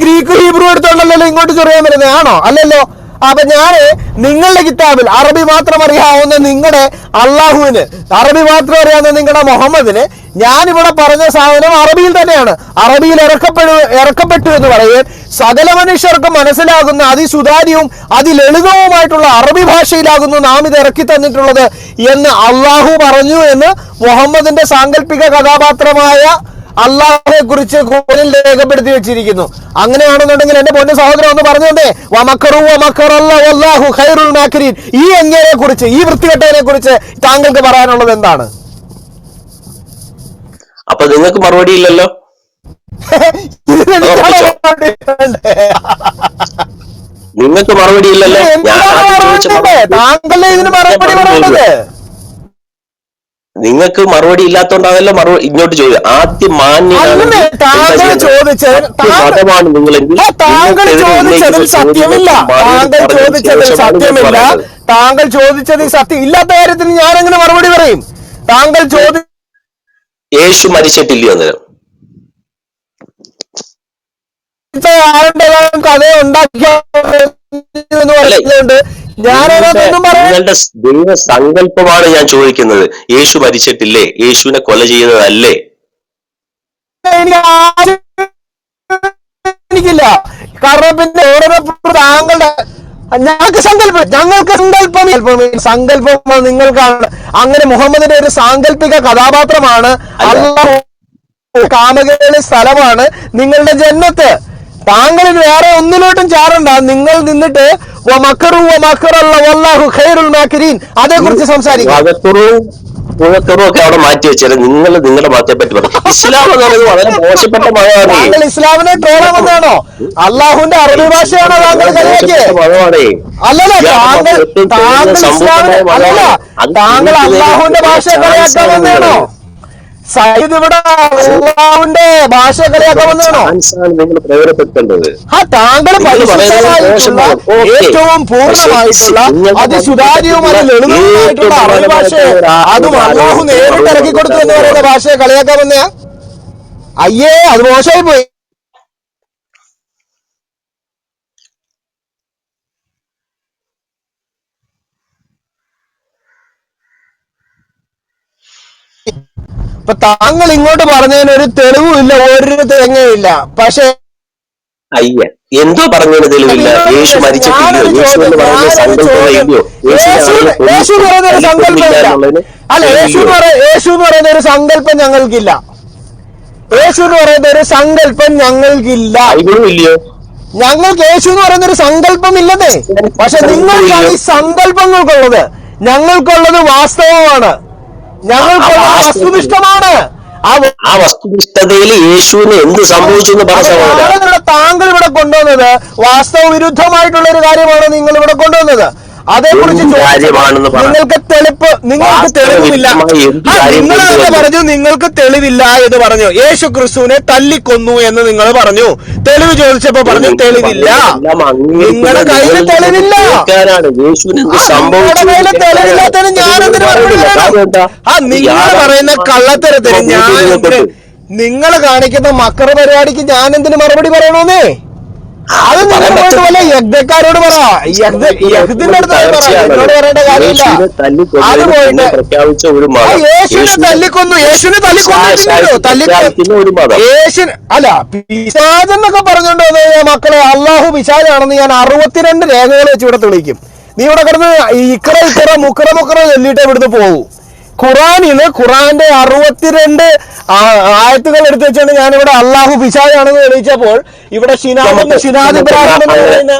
ഗ്രീക്ക് ഹീബ്രു എടുത്തോണ്ടല്ലോ ഇങ്ങോട്ട് ചൊറിയാൻ വരുന്നത് ആണോ? അല്ലല്ലോ. അപ്പൊ ഞാന് നിങ്ങളുടെ കിതാബിൽ അറബി മാത്രം അറിയാവുന്ന നിങ്ങളുടെ അള്ളാഹുവിന്, അറബി മാത്രം അറിയാവുന്ന നിങ്ങളുടെ മുഹമ്മദിന് ഞാനിവിടെ പറഞ്ഞ സാധനം അറബിയിൽ തന്നെയാണ്. അറബിയിൽ ഇറക്കപ്പെട്ടു എന്ന് പറയുകയും സകല മനുഷ്യർക്ക് മനസ്സിലാകുന്ന അതിസുതാര്യവും അതിലളിതവുമായിട്ടുള്ള അറബി ഭാഷയിലാകുന്നു നാം ഇത് ഇറക്കി തന്നിട്ടുള്ളത് എന്ന് അള്ളാഹു പറഞ്ഞു എന്ന് മുഹമ്മദിന്റെ സാങ്കല്പിക കഥാപാത്രമായ അള്ളാഹുവെ കുറിച്ച് ഖുർആനിൽ രേഖപ്പെടുത്തി വെച്ചിരിക്കുന്നു. അങ്ങനെയാണെന്നുണ്ടെങ്കിൽ എന്റെ പൊന്നു സഹോദരൻ ഒന്ന് പറഞ്ഞോണ്ടേ, വമക്കറു വമക്കറല്ലാഹു വല്ലാഹു ഖൈറുൽ മാകിരീൻ. ഈ എങ്ങനെ കുറിച്ച്, ഈ വൃത്തികെട്ടതിനെ കുറിച്ച് താങ്കൾക്ക് പറയാനുള്ളത് എന്താണ്? അപ്പൊ നിങ്ങൾക്ക് മറുപടി ഇല്ലല്ലോ. നിങ്ങൾക്ക് മറുപടി ഇല്ലല്ലോ. താങ്കളെ ഇതിന് മറുപടി പറയേണ്ടത്. നിങ്ങൾക്ക് മറുപടി ഇല്ലാത്തോണ്ടാണല്ലോ ഇങ്ങോട്ട് ചോദിക്കുക. ആദ്യം മാന്യമാണ് താങ്കൾ ചോദിച്ചതിൽ സത്യമില്ല. താങ്കൾ ചോദിച്ചതിൽ സത്യം ഇല്ലാത്ത കാര്യത്തിന് ഞാൻ എങ്ങനെ മറുപടി പറയും? താങ്കൾ യേശു മരിച്ചിട്ടില്ല അന്നേരം കഥ ഉണ്ടാക്കിയുണ്ട്. നിങ്ങളുടെ ദൈവ സങ്കല്പമാണ് ഞാൻ ചോദിക്കുന്നത്. യേശു മരിച്ചിട്ടില്ലേ? യേശുവിനെ കൊല ചെയ്തതല്ലേ? എനിക്കില്ല. കാരണം പിന്നെ താങ്കളുടെ ഞങ്ങൾക്ക് സങ്കല്പം നിങ്ങൾക്കാണ്. അങ്ങനെ മുഹമ്മദിന്റെ ഒരു സാങ്കല്പിക കഥാപാത്രമാണ് അല്ലാഹു. കാമകേളി സ്ഥലമാണ് നിങ്ങളുടെ ജന്നത്ത്. താങ്കളിൽ വേറെ ഒന്നിലോട്ടും ചാറണ്ട. നിങ്ങൾ നിന്നിട്ട് അതേക്കുറിച്ച് സംസാരിക്കും. ഒക്കെ അവിടെ മാറ്റി വെച്ചാൽ നിങ്ങൾ നിങ്ങളുടെ മതത്തെ പറ്റി പറഞ്ഞു. ഇസ്ലാം എന്ന് പറയുന്നത് വളരെ മോശപ്പെട്ട മതമാണ്. താങ്കൾ ഇസ്ലാമിനെ ട്രോളാമെന്നാണോ? അള്ളാഹുവിന്റെ അറബി ഭാഷയാണോ താങ്കൾ കളിയാക്കിയത്? അല്ലല്ല, താങ്കൾ അള്ളാഹുവിന്റെ ഭാഷ കളിയാക്കാമെന്നാണോ? സയ്യിദ് ഇവിടെ അള്ളാഹുവിന്റെ ഭാഷ കളിയാക്കാൻ വന്നതാണോ? താങ്കൾ പരിശുദ്ധമായിട്ടുള്ള ഏറ്റവും പൂർണ്ണമായിട്ടുള്ള അതിസുതാര്യവും അതിൽ ലളിതവുമായിട്ടുള്ള അറബി ഭാഷ, അതും അള്ളാഹു നേരിട്ട് ഇറക്കി കൊടുത്തു എന്ന് പറയുന്ന ഭാഷയെ കളിയാക്കാൻ വന്നയാ? അയ്യേ, അത് മോശമായി പോയി. ഇപ്പൊ താങ്കൾ ഇങ്ങോട്ട് പറഞ്ഞതിന് ഒരു തെളിവുമില്ല, ഒരു തേങ്ങയില്ല. പക്ഷെ അയ്യ, എന്തോ പറഞ്ഞതിന് തെളിവില്ല. യേശു മരിച്ചിട്ടില്ലയോ? യേശു എന്ന് പറയുന്ന സങ്കല്പമില്ലയോ? യേശു പറയുന്ന ഒരു സങ്കല്പമില്ല. അല്ല, യേശു എന്ന് പറയുന്ന ഒരു സങ്കല്പം ഞങ്ങൾക്കില്ല. യേശു എന്ന് പറയുന്ന ഒരു സങ്കല്പം ഞങ്ങൾക്കില്ല. ഇല്ലയോ? ഞങ്ങൾക്ക് യേശു എന്ന് പറയുന്ന ഒരു സങ്കല്പം ഇല്ലതേ. പക്ഷെ നിങ്ങൾക്കാണ് ഈ സങ്കല്പങ്ങൾക്കുള്ളത്. ഞങ്ങൾക്കുള്ളത് വാസ്തവമാണ്. ഞങ്ങൾക്കുള്ളത് വസ്തുനിഷ്ഠമാണ്. ആ വസ്തുനിഷ്ഠതയിൽ യേശുവിന് എന്ത് സംഭവിച്ചു എന്ന് പറഞ്ഞ താങ്കൾ ഇവിടെ കൊണ്ടുവന്നത് വാസ്തവ വിരുദ്ധമായിട്ടുള്ള ഒരു കാര്യമാണ് നിങ്ങൾ ഇവിടെ കൊണ്ടുവന്നത്. അതേക്കുറിച്ച് നിങ്ങൾക്ക് തെളിവില്ല. നിങ്ങൾ തന്നെ പറഞ്ഞു നിങ്ങൾക്ക് തെളിവില്ല എന്ന് പറഞ്ഞു. യേശു ക്രിസ്തുവിനെ തല്ലിക്കൊന്നു എന്ന് നിങ്ങൾ പറഞ്ഞു. തെളിവ് ചോദിച്ചപ്പോ പറഞ്ഞു തെളിവില്ല. നിങ്ങളുടെ കയ്യിൽ തെളിവില്ല. നിങ്ങളുടെ കയ്യിൽ തെളിവില്ലാത്തതിന് ഞാനെന്തിനു മറുപടി പറയണം? നിങ്ങൾ പറയുന്ന കള്ളത്തരത്തിന് നിങ്ങൾ കാണിക്കുന്ന മക്കറ പരിപാടിക്ക് ഞാൻ എന്തിനു മറുപടി പറയണമെന്നേ? അത് നിങ്ങളോട് പോലെ യജ്ഞക്കാരോട് പറ. യജ്ഞത്തിന്റെ അടുത്ത് എന്നോട് പറയേണ്ട കാര്യമില്ല. അത് പോയിട്ട് യേശുവിനെ തല്ലിക്കൊന്നു. യേശുവിനെ തല്ലിക്കൊന്നു. യേശു അല്ല, പിശാചെന്നൊക്കെ പറഞ്ഞോണ്ട് മക്കളെ, അള്ളാഹു പിശാചാണെന്ന് ഞാൻ 62 രേഖകൾ വെച്ച് ഇവിടെ തെളിയിക്കും. നീ ഇവിടെ കിടന്ന് ഇക്കറ മുക്കറ ചൊല്ലിയിട്ട് ഇവിടുന്ന് പോകൂ. ഖുറാന്റെ 62 ആയത്തുകൾ എടുത്തു വെച്ചാണ് ഞാനിവിടെ അള്ളാഹു പിശാചാണെന്ന് തെളിയിച്ചപ്പോൾ ഇവിടെ ഷിനാദ് ഇബ്രാഹിം എന്ന് പറയുന്ന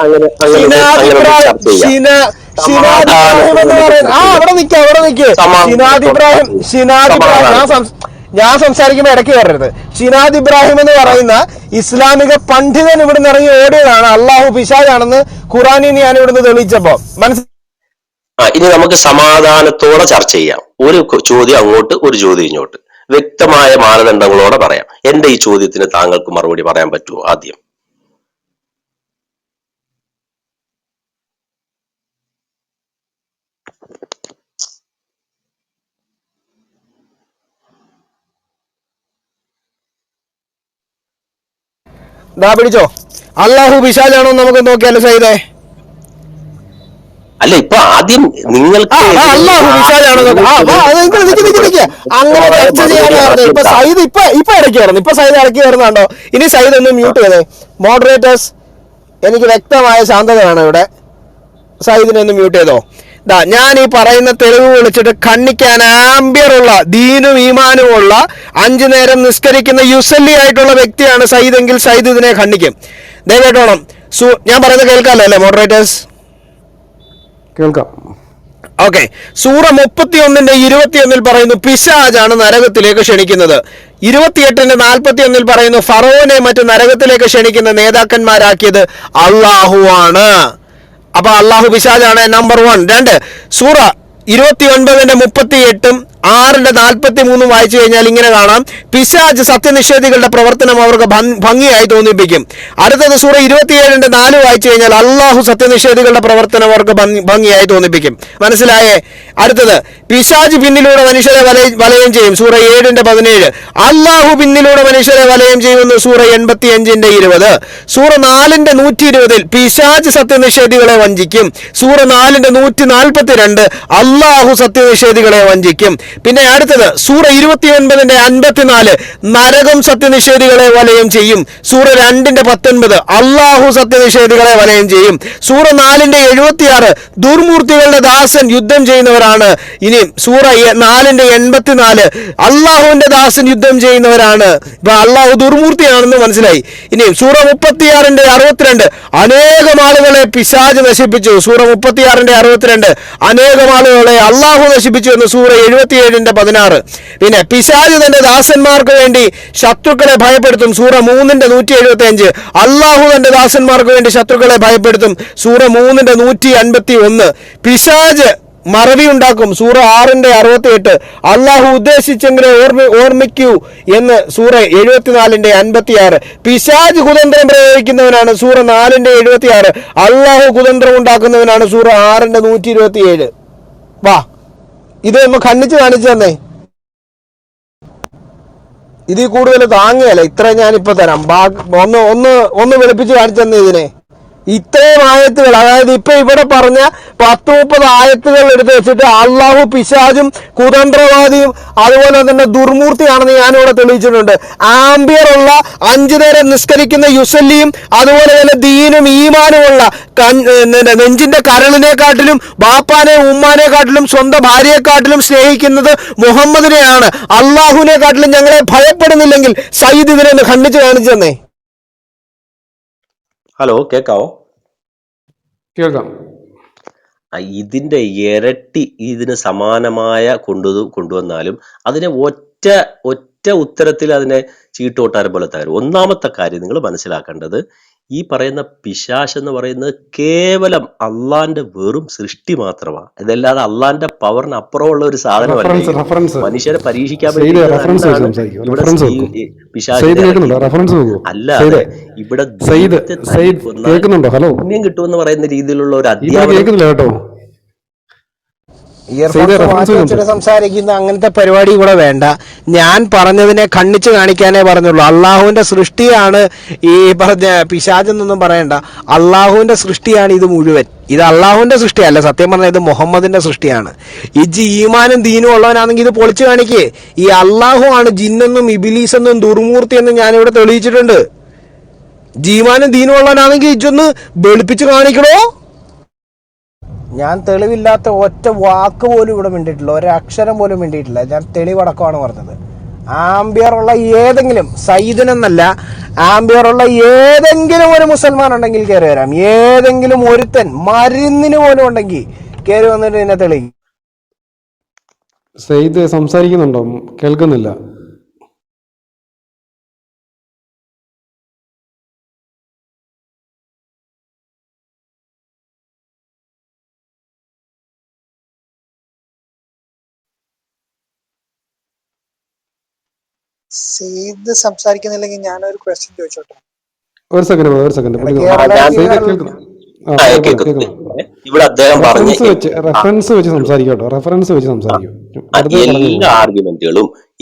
ഞാൻ സംസാരിക്കുമ്പോൾ ഇടയ്ക്ക് കയറരുത്. ഷിനാദ് ഇബ്രാഹിം എന്ന് പറയുന്ന ഇസ്ലാമിക പണ്ഡിതൻ ഇവിടുന്ന് ഇറങ്ങി ഓടിയതാണ് അള്ളാഹു പിശാചാണെന്ന് ഖുറാനിൽ ഞാൻ ഇവിടുന്ന് തെളിയിച്ചപ്പോ മനസ്സിലായി. ഇനി നമുക്ക് സമാധാനത്തോടെ ചർച്ച ചെയ്യാം. ഒരു ചോദ്യം അങ്ങോട്ട്, ഒരു ചോദ്യം ഇങ്ങോട്ട്, വ്യക്തമായ മാനദണ്ഡങ്ങളോടെ പറയാം. എന്റെ ഈ ചോദ്യത്തിന് താങ്കൾക്ക് മറുപടി പറയാൻ പറ്റുമോ? ആദ്യം പിടിച്ചോ, അള്ളാഹു പിശാചാണോ നമുക്ക് നോക്കിയാലോ സൈദേ? അല്ല, ഇപ്പൊ ആദ്യം നിങ്ങൾക്ക് അള്ളാഹു പിശാചാണോ അങ്ങനെ ചർച്ച ചെയ്യാനാണ് ഇപ്പൊ സൈദ് ഇപ്പൊ ഇടയ്ക്ക് കയറുന്നു. ഇപ്പൊ സൈദ് ഇടയ്ക്ക് കയറുന്നുണ്ടോ? ഇനി സൈദ് ഒന്ന് മ്യൂട്ട് ചെയ്തേ. മോഡറേറ്റേഴ്സ്, എനിക്ക് വ്യക്തമായ ശാന്തത വേണം ഇവിടെ. സൈദിനെ ഒന്ന് മ്യൂട്ട് ചെയ്തോ. ഞാൻ ഈ പറയുന്ന തെളിവ് വിളിച്ചിട്ട് ഖണ്ഡിക്കാൻ ആംബിയറുള്ള ദീനും ഈമാനുമുള്ള 5 നേരം നിസ്കരിക്കുന്ന യുസല്ലി ആയിട്ടുള്ള വ്യക്തിയാണ് സയ്യിദ് എങ്കിൽ സയ്യിദ് ഇതിനെ ഖണ്ഡിക്കും. ദയവായിട്ടോണം ഞാൻ പറയുന്നത് കേൾക്കാമല്ലോ അല്ലേ മോഡറേറ്റേഴ്സ്? കേൾക്കാം. ഓക്കെ. സൂറ 31:21 പറയുന്നു പിശാചാണ് നരകത്തിലേക്ക് ക്ഷണിക്കുന്നത്. 28:41 പറയുന്നു ഫറോനെ മറ്റു നരകത്തിലേക്ക് ക്ഷണിക്കുന്ന നേതാക്കന്മാരാക്കിയത് അള്ളാഹുവാണ്. അപ്പൊ അള്ളാഹു പിശാചാണ് നമ്പർ 1. 2 സൂറ 29:38 6:43 വായിച്ചു കഴിഞ്ഞാൽ ഇങ്ങനെ കാണാം, പിശാച് സത്യനിഷേധികളുടെ പ്രവർത്തനം അവർക്ക് ഭംഗിയായി തോന്നിപ്പിക്കും. അടുത്തത് സൂറ 27:4 വായിച്ചു കഴിഞ്ഞാൽ അള്ളാഹു സത്യനിഷേധികളുടെ പ്രവർത്തനം അവർക്ക് ഭംഗിയായി തോന്നിപ്പിക്കും. മനസ്സിലായേ? അടുത്തത് പിശാച് പിന്നിലൂടെ മനുഷ്യരെ വലയം ചെയ്യും. സൂറ 7:17 അള്ളാഹു പിന്നിലൂടെ മനുഷ്യരെ വലയം ചെയ്യുമെന്ന് സൂറ 85:20. സൂറ 4:120 പിശാച് സത്യനിഷേധികളെ വഞ്ചിക്കും. സൂറ 4:142 അള്ളാഹു സത്യനിഷേധികളെ വഞ്ചിക്കും. പിന്നെ അടുത്തത് സൂറ 29:54 നരകം സത്യനിഷേധികളെ വലയം ചെയ്യും. സൂറ 2:19 അള്ളാഹു സത്യനിഷേധികളെ വലയം ചെയ്യും. സൂറ 4:76 ദുർമൂർത്തികളുടെ ദാസൻ യുദ്ധം ചെയ്യുന്നവരാണ്. ഇനി സൂറ 4:84 അള്ളാഹുവിന്റെ ദാസൻ യുദ്ധം ചെയ്യുന്നവരാണ്. ഇപ്പൊ അള്ളാഹു ദുർമൂർത്തിയാണെന്ന് മനസ്സിലായി. ഇനി സൂറ 36:62 അനേകം ആളുകളെ പിശാച് നശിപ്പിച്ചു. സൂറ 36:62 അനേകം ആളുകളെ അള്ളാഹു നശിപ്പിച്ചു എന്ന് സൂറ 77:16. പിന്നെ പിശാച് തന്റെ ദാസന്മാർക്ക് വേണ്ടി ശത്രുക്കളെ ഭയപ്പെടുത്തും. സൂറ 3:175 അള്ളാഹു തന്റെ ദാസന്മാർക്ക് വേണ്ടി ശത്രുക്കളെ ഭയപ്പെടുത്തും. സൂറ 3:151 പിശാച് മറവി ഉണ്ടാക്കും. സൂറ 6:68 അള്ളാഹു ഉദ്ദേശിച്ചെങ്കിലെ ഓർമ്മിക്കൂ എന്ന് സൂറ 74:56 പിശാച് കുതന്ത്രം പ്രയോഗിക്കുന്നവനാണ്. സൂറ 4:76 അള്ളാഹു കുതന്ത്രം ഉണ്ടാക്കുന്നവനാണ്. സൂറ 6:127. വാ, ഇത് ഒന്ന് ഖണ്ഡിച്ച് കാണിച്ചു തന്നെ. ഇതിൽ കൂടുതൽ താങ്ങുകയല്ല. ഇത്ര ഞാനിപ്പോ തരാം. ഒന്ന് വെളുപ്പിച്ച് കാണിച്ചു തന്നെ ഇതിനെ. ഇത്രയും ആയത്തുകൾ, അതായത് ഇപ്പൊ ഇവിടെ പറഞ്ഞ 10-30 ആയത്തുകൾ എടുത്ത് വെച്ചിട്ട് അള്ളാഹു പിശാചും കുതന്ത്രവാദിയും അതുപോലെ തന്നെ ദുർമൂർത്തിയാണെന്ന് ഞാനിവിടെ തെളിയിച്ചിട്ടുണ്ട്. ആംബിയറുള്ള 5 നേരം നിസ്കരിക്കുന്ന യുസല്ലിയും അതുപോലെ തന്നെ ദീനും ഈമാനുമുള്ള നെഞ്ചിന്റെ കരളിനെക്കാട്ടിലും ബാപ്പാനെ ഉമ്മാനെക്കാട്ടിലും സ്വന്തം ഭാര്യയെക്കാട്ടിലും സ്നേഹിക്കുന്നത് മുഹമ്മദിനെയാണ്. അള്ളാഹുവിനെക്കാട്ടിലും ഞങ്ങളെ ഭയപ്പെടുന്നില്ലെങ്കിൽ സയ്യിദ് ഇതിനെ ഖണ്ഡിച്ച് കാണിച്ചു തന്നെ. ഹലോ, കേക്കാവോ? കേൾക്കാം. ഇതിന്റെ ഇരട്ടി ഇതിന് സമാനമായ കൊണ്ടുവന്നാലും അതിനെ ഒറ്റ ഉത്തരത്തിൽ അതിനെ ചീട്ടുകൊട്ടാരം പോലെ തകരും. ഒന്നാമത്തെ കാര്യം നിങ്ങൾ മനസ്സിലാക്കേണ്ടത്, ഈ പറയുന്ന പിശാച് എന്ന് പറയുന്നത് കേവലം അള്ളാന്റെ വെറും സൃഷ്ടി മാത്രമാണ്. ഇതല്ലാതെ അള്ളാന്റെ പവറിന് അപ്പുറമുള്ള ഒരു സാധനമല്ല. മനുഷ്യരെ പരീക്ഷിക്കാൻ വേണ്ടി അല്ലാതെ ഇവിടെ പുണ്യം കിട്ടുമെന്ന് പറയുന്ന രീതിയിലുള്ള ഒരു അധ്യാപനം സംസാരിക്കുന്ന അങ്ങനത്തെ പരിപാടി കൂടെ വേണ്ട. ഞാൻ പറഞ്ഞതിനെ ഖണ്ഡിച്ച് കാണിക്കാനേ പറഞ്ഞുള്ളൂ. അള്ളാഹുവിന്റെ സൃഷ്ടിയാണ് ഈ പറഞ്ഞ പിശാചെന്നൊന്നും പറയണ്ട. അള്ളാഹുവിന്റെ സൃഷ്ടിയാണ് ഇത് മുഴുവൻ. ഇത് അള്ളാഹുവിന്റെ സൃഷ്ടിയല്ല, സത്യം പറഞ്ഞാൽ ഇത് മുഹമ്മദിന്റെ സൃഷ്ടിയാണ്. ഇജ്ജ് ഈമാനും ദീനും ഉള്ളവനാണെങ്കിൽ ഇത് പൊളിച്ചു കാണിക്കേ. ഈ അള്ളാഹു ആണ് ജിന്നെന്നും ഇബിലീസെന്നും ദുർമൂർത്തിയെന്നും ഞാനിവിടെ തെളിയിച്ചിട്ടുണ്ട്. ജീമാനും ദീനും ഉള്ളവനാണെങ്കിൽ ഇജ്ജൊന്ന് വെളുപ്പിച്ച് കാണിക്കണോ. ഞാൻ തെളിവില്ലാത്ത ഒറ്റ വാക്ക് പോലും ഇവിടെ മിണ്ടിയിട്ടില്ല, ഒരക്ഷരം പോലും മിണ്ടിയിട്ടില്ല. ഞാൻ തെളിവടക്കമാണ് പറഞ്ഞത്. ആംബിയറുള്ള ഏതെങ്കിലും, സയ്യിദിനെന്നല്ല, ആംബിയറുള്ള ഏതെങ്കിലും ഒരു മുസൽമാൻ ഉണ്ടെങ്കിൽ കയറി വരാം. ഏതെങ്കിലും ഒരുത്തൻ മരുന്നിന് പോലും ഉണ്ടെങ്കിൽ കയറി വന്നിട്ട് ഇതിനെ തെളിയിക്കും. സെയ്ദ് സംസാരിക്കുന്നുണ്ടോ? കേൾക്കുന്നില്ല. സെയ്ദ് സംസാരിക്കുന്നില്ലെങ്കിൽ ഞാനൊരു ക്വസ്റ്റ്യൻ ചോദിച്ചോട്ടെ? ഒരു സെക്കൻഡ് പുള്ളി സെയ്ദ് കേൾക്കുന്നു. കേൾക്കുന്നു. ഇവിടെ അദ്ദേഹം പറഞ്ഞ റെഫറൻസ് വെച്ച് സംസാരിക്കട്ടോ, റെഫറൻസ് വെച്ച് സംസാരിക്കും.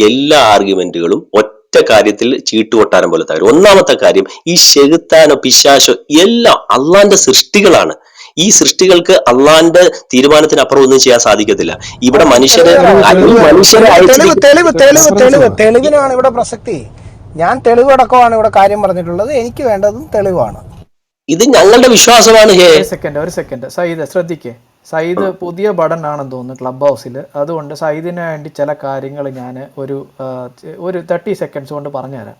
എല്ലാ ആർഗ്യുമെന്റുകളും ഒറ്റ കാര്യത്തിൽ ചീട്ടുകൊട്ടാരം പോലെ തകരും. ഒന്നാമത്തെ കാര്യം, ഈ ശെയ്ത്താനോ പിശാശോ എല്ലാം അള്ളാന്റെ സൃഷ്ടികളാണ്. ഈ സൃഷ്ടികൾക്ക് അള്ളാന്റെ തീരുമാനത്തിനപ്പുറം ഒന്നും ചെയ്യാൻ സാധിക്കത്തില്ല. ഇവിടെ തെളിവിനാണ് ഇവിടെ പ്രസക്തി. ഞാൻ തെളിവടക്കമാണ് ഇവിടെ കാര്യം പറഞ്ഞിട്ടുള്ളത്. എനിക്ക് വേണ്ടതും തെളിവാണ്. ഇത് ഞങ്ങളുടെ വിശ്വാസമാണ്. ഒരു സെക്കൻഡ് സയ്യിദ് ശ്രദ്ധിക്കേ. സയ്യിദ് പുതിയ ബടനാണെന്ന് തോന്നുന്നു ക്ലബ് ഹൗസിൽ. അതുകൊണ്ട് സയ്യിദിന് വേണ്ടി ചില കാര്യങ്ങൾ ഞാൻ ഒരു 30 സെക്കൻഡ്സ് കൊണ്ട് പറഞ്ഞുതരാം.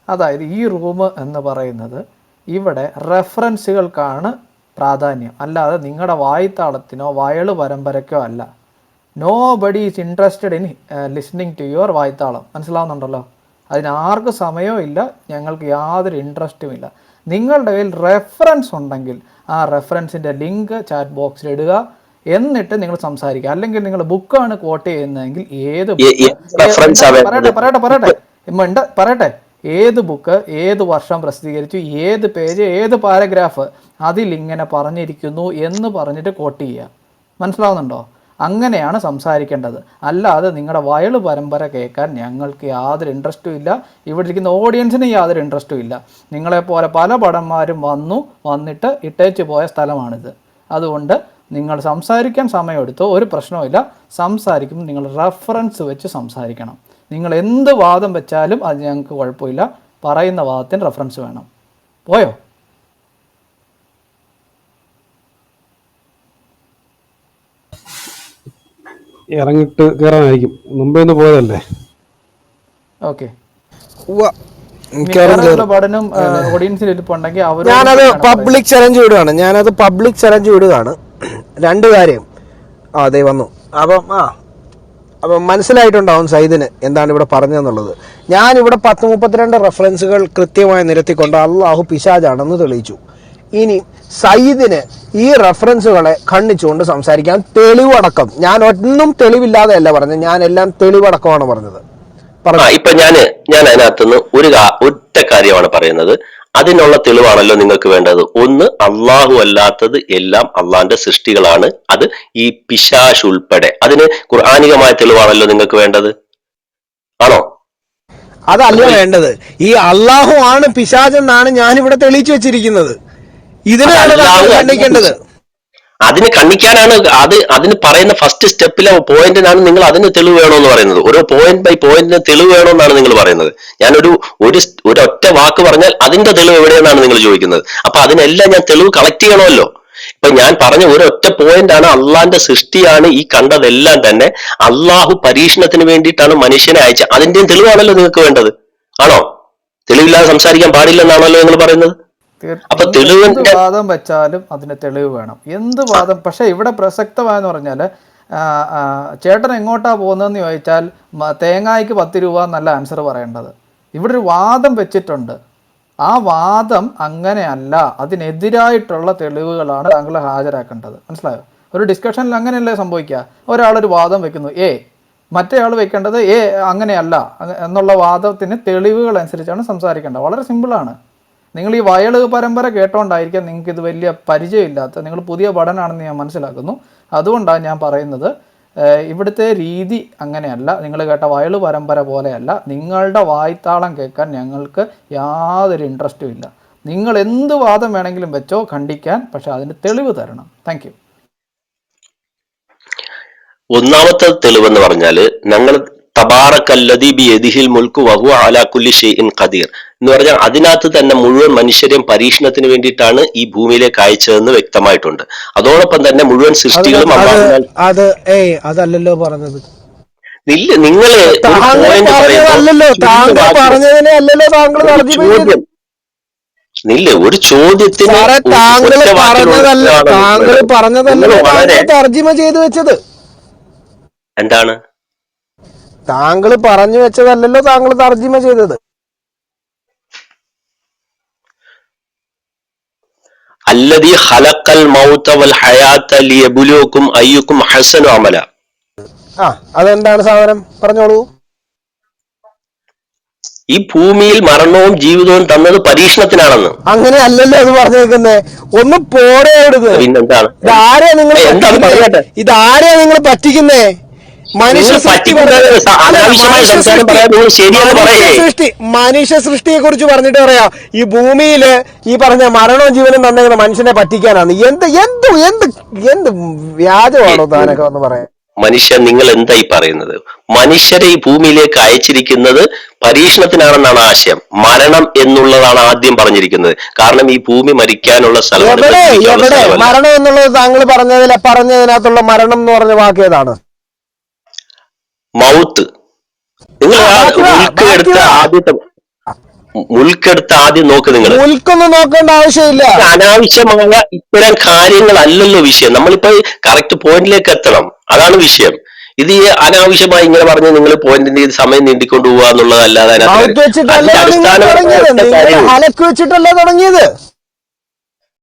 അതായത് ഈ റൂം എന്ന് പറയുന്നത് ഇവിടെ റെഫറൻസുകൾക്കാണ് പ്രാധാന്യം, അല്ലാതെ നിങ്ങളുടെ വായ്ത്താളത്തിനോ വയള് പരമ്പരയ്ക്കോ അല്ല. Nobody is interested in listening to your വായ്ത്താളം. മനസ്സിലാവുന്നുണ്ടല്ലോ? അതിനാർക്കും സമയവും ഇല്ല, ഞങ്ങൾക്ക് യാതൊരു ഇൻട്രസ്റ്റും ഇല്ല. നിങ്ങളുടെ കയ്യിൽ റെഫറൻസ് ഉണ്ടെങ്കിൽ ആ റെഫറൻസിൻ്റെ ലിങ്ക് ചാറ്റ് ബോക്സിൽ ഇടുക, എന്നിട്ട് നിങ്ങൾ സംസാരിക്കുക. അല്ലെങ്കിൽ നിങ്ങൾ ബുക്കാണ് കോട്ട് ചെയ്യുന്നതെങ്കിൽ പറയട്ടെ ഏത് ബുക്ക്, ഏത് വർഷം പ്രസിദ്ധീകരിച്ചു, ഏത് പേജ്, ഏത് പാരഗ്രാഫ് അതിലിങ്ങനെ പറഞ്ഞിരിക്കുന്നു എന്ന് പറഞ്ഞിട്ട് കോട്ട് ചെയ്യുക. മനസ്സിലാവുന്നുണ്ടോ? അങ്ങനെയാണ് സംസാരിക്കേണ്ടത്. അല്ലാതെ നിങ്ങളുടെ വയള് പരമ്പര കേൾക്കാൻ ഞങ്ങൾക്ക് യാതൊരു ഇൻട്രസ്റ്റും ഇല്ല. ഇവിടെ ഇരിക്കുന്ന ഓഡിയൻസിന് യാതൊരു ഇൻട്രസ്റ്റും ഇല്ല. നിങ്ങളെപ്പോലെ പല പടന്മാരും വന്നിട്ട് ഇട്ടേച്ച് പോയ സ്ഥലമാണിത്. അതുകൊണ്ട് നിങ്ങൾ സംസാരിക്കാൻ സമയമെടുത്തോ, ഒരു പ്രശ്നവുമില്ല. സംസാരിക്കുമ്പോൾ നിങ്ങൾ റെഫറൻസ് വെച്ച് സംസാരിക്കണം. നിങ്ങൾ എന്ത് വാദം വെച്ചാലും അത് ഞങ്ങൾക്ക് കുഴപ്പമില്ല. പറയുന്ന വാദത്തിന് റെഫറൻസ് വേണം. പോയോ? ഇറങ്ങിട്ട് കയറാനായിരിക്കും, മുമ്പേ ഒന്ന് പോയതല്ലേ. ഓക്കെ, ഞാനത് പബ്ലിക് ചലഞ്ച് വിടുകയാണ്. രണ്ട് കാര്യം. അതെ വന്നു. അപ്പം മനസ്സിലായിട്ടുണ്ടാവും സയ്യിദിന് എന്താണ് ഇവിടെ പറഞ്ഞതെന്നുള്ളത്. ഞാനിവിടെ 10-32 റെഫറൻസുകൾ കൃത്യമായി നിരത്തിക്കൊണ്ട് അള്ളാഹു പിശാചാണെന്ന് തെളിയിച്ചു. ഇനി സയ്യിദിന് ഈ റെഫറൻസുകളെ ഖണ്ഡിച്ചുകൊണ്ട് സംസാരിക്കാൻ തെളിവടക്കം, ഞാൻ ഒന്നും തെളിവില്ലാതെ അല്ല പറഞ്ഞത്, ഞാൻ എല്ലാം തെളിവടക്കമാണ് പറഞ്ഞത്. ഇപ്പൊ ഞാൻ അതിനകത്തുനിന്ന് ഒറ്റ കാര്യമാണ് പറയുന്നത്. അതിനുള്ള തെളിവാണല്ലോ നിങ്ങൾക്ക് വേണ്ടത്. ഒന്ന്, അള്ളാഹു അല്ലാത്തത് എല്ലാം അള്ളാന്റെ സൃഷ്ടികളാണ്, അത് ഈ പിശാശ് ഉൾപ്പെടെ. അതിന് ഖുർആനികമായ തെളിവാണല്ലോ നിങ്ങൾക്ക് വേണ്ടത്, ആണോ? അതല്ല വേണ്ടത്. ഈ അള്ളാഹു ആണ് പിശാചെന്നാണ് ഞാനിവിടെ തെളിയിച്ചു വെച്ചിരിക്കുന്നത്. ഇതിനാണ് ഖണ്ഡിക്കേണ്ടത്. അതിന് ഖണ്ഡിക്കാനാണ് അതിന് പറയുന്ന ഫസ്റ്റ് സ്റ്റെപ്പിലെ പോയിന്റിനാണ് നിങ്ങൾ അതിന് തെളിവ് വേണമെന്ന് പറയുന്നത്. ഓരോ പോയിന്റ് ബൈ പോയിന്റിന് തെളിവ് വേണമെന്നാണ് നിങ്ങൾ പറയുന്നത്. ഞാനൊരു ഒറ്റ വാക്ക് പറഞ്ഞാൽ അതിന്റെ തെളിവ് എവിടെയെന്നാണ് നിങ്ങൾ ചോദിക്കുന്നത്. അപ്പൊ അതിനെല്ലാം ഞാൻ തെളിവ് കളക്ട് ചെയ്യണമല്ലോ. ഇപ്പൊ ഞാൻ പറഞ്ഞ ഒരൊറ്റ പോയിന്റ് ആണ്, അള്ളാന്റെ സൃഷ്ടിയാണ് ഈ കണ്ടതെല്ലാം തന്നെ. അള്ളാഹു പരീക്ഷണത്തിന് വേണ്ടിയിട്ടാണ് മനുഷ്യനെ അയച്ച, അതിന്റെയും തെളിവാണല്ലോ നിങ്ങൾക്ക് വേണ്ടത്, ആണോ? തെളിവില്ലാതെ സംസാരിക്കാൻ പാടില്ലെന്നാണല്ലോ നിങ്ങൾ പറയുന്നത്. എന്ത് വാദം വെച്ചാലും അതിന് തെളിവ് വേണം. എന്ത് വാദം. പക്ഷെ ഇവിടെ പ്രസക്തമായെന്ന് പറഞ്ഞാൽ, ചേട്ടൻ എങ്ങോട്ടാ പോകുന്നതെന്ന് ചോദിച്ചാൽ തേങ്ങായ്ക്ക് 10 രൂപ എന്നല്ല ആൻസർ പറയേണ്ടത്. ഇവിടെ ഒരു വാദം വെച്ചിട്ടുണ്ട്. ആ വാദം അങ്ങനെയല്ല, അതിനെതിരായിട്ടുള്ള തെളിവുകളാണ് താങ്കൾ ഹാജരാക്കേണ്ടത്. മനസ്സിലായോ? ഒരു ഡിസ്കഷനിൽ അങ്ങനെയല്ലേ സംഭവിക്കുക. ഒരാളൊരു വാദം വെക്കുന്നു മറ്റേ ആൾ വെക്കേണ്ടത് അങ്ങനെയല്ല എന്നുള്ള വാദത്തിന് തെളിവുകൾ അനുസരിച്ചാണ് സംസാരിക്കേണ്ടത്. വളരെ സിമ്പിളാണ്. നിങ്ങൾ ഈ വയള് പരമ്പര കേട്ടോണ്ടായിരിക്കാം നിങ്ങൾക്ക് ഇത് വലിയ പരിചയമില്ലാത്ത, നിങ്ങൾ പുതിയ പഠനമാണെന്ന് ഞാൻ മനസ്സിലാക്കുന്നു. അതുകൊണ്ടാണ് ഞാൻ പറയുന്നത്, ഇവിടുത്തെ രീതി അങ്ങനെയല്ല. നിങ്ങൾ കേട്ട വയള് പരമ്പര പോലെയല്ല. നിങ്ങളുടെ വായ്ത്താളം കേൾക്കാൻ ഞങ്ങൾക്ക് യാതൊരു ഇൻട്രസ്റ്റും ഇല്ല. നിങ്ങൾ എന്ത് വാദം വേണമെങ്കിലും വെച്ചോ ഖണ്ഡിക്കാൻ, പക്ഷെ അതിന് തെളിവ് തരണം. Thank you. ഒന്നാമത്തെ തെളിവെന്ന് പറഞ്ഞാൽ, ഞങ്ങൾ തബാറക്കല്ലദീ ബിയദിഹിൽ മുൽക്കു വഹുവ അലാ കുല്ലി ഷൈഇൻ ഖദീർ, എന്ന് പറഞ്ഞാൽ അതിനകത്ത് തന്നെ മുഴുവൻ മനുഷ്യരെയും പരീക്ഷണത്തിന് വേണ്ടിയിട്ടാണ് ഈ ഭൂമിയിലേക്ക് അയച്ചതെന്ന് വ്യക്തമായിട്ടുണ്ട്. അതോടൊപ്പം തന്നെ മുഴുവൻ സൃഷ്ടികളും അതല്ലല്ലോ പറഞ്ഞത്. ഇല്ല, നിങ്ങള് പറഞ്ഞതല്ലല്ലോ, താങ്കൾ പറഞ്ഞതിനെ അല്ലല്ലോ താങ്കൾ ചോദ്യം ഇല്ല, ഒരു ചോദ്യത്തിന് താങ്കൾ പറഞ്ഞതല്ലല്ലോ തർജിമ ചെയ്തു വെച്ചത്. എന്താണ് താങ്കൾ പറഞ്ഞു വെച്ചതല്ലല്ലോ താങ്കൾ തർജിമ ചെയ്തത്. അല്ലദീ ഖലഖൽ മൗത വൽ ഹയാത ലിയബ്ലുവകും അയ്യുക്കും അഹ്സനു അമല. അതെന്താണ് സാധനം, പറഞ്ഞോളൂ. ഈ ഭൂമിയിൽ മരണവും ജീവിതവും തന്നത് പരീക്ഷണത്തിനാണെന്ന്. അങ്ങനെ അല്ലല്ലോ അത് പറഞ്ഞേക്കുന്നേ. ഒന്ന് പോടേ എടുത്ത്. പിന്നെന്താണ്? ഇതാരെയാ നിങ്ങൾ പറ്റിക്കുന്നേ? മനുഷ്യ സൃഷ്ടിയെ കുറിച്ച് പറഞ്ഞിട്ട് പറയാ ഈ ഭൂമിയില് ഈ പറഞ്ഞ മരണവും ജീവനും തന്നേക്കുന്ന മനുഷ്യനെ പറ്റിക്കാനാണ്. എന്ത് എന്ത് എന്ത് എന്ത് വ്യാജമാണോ താനൊക്കെ എന്ന് പറയാം. മനുഷ്യ, നിങ്ങൾ എന്തായി പറയുന്നത്? മനുഷ്യരെ ഈ ഭൂമിയിലേക്ക് അയച്ചിരിക്കുന്നത് പരീക്ഷണത്തിനാണെന്നാണ് ആശയം. മരണം എന്നുള്ളതാണ് ആദ്യം പറഞ്ഞിരിക്കുന്നത്. കാരണം ഈ ഭൂമി മരിക്കാനുള്ള സ്ഥലമാണ്. മരണം എന്നുള്ളത് താങ്കൾ പറഞ്ഞതിനകത്തുള്ള മരണം എന്ന് പറഞ്ഞ വാക്ക് ഏതാണ്? മൗത്ത്. നിങ്ങൾ മുൽക്കെടുത്ത് ആദ്യം നോക്ക്. നിങ്ങൾ മുൽക്കൊന്നും നോക്കേണ്ട ആവശ്യമില്ല. അനാവശ്യമായ ഇത്തരം കാര്യങ്ങളല്ലല്ലോ വിഷയം. നമ്മളിപ്പോ കറക്റ്റ് പോയിന്റിലേക്ക് എത്തണം, അതാണ് വിഷയം. ഇത് ഈ അനാവശ്യമായി ഇങ്ങനെ പറഞ്ഞ് നിങ്ങൾ പോയിന്റിന്റെ സമയം നീട്ടിക്കൊണ്ടു പോവുക എന്നുള്ളതല്ലാതെ ഹലക്ക് വെച്ചിട്ടല്ലേ തുടങ്ങിയത്?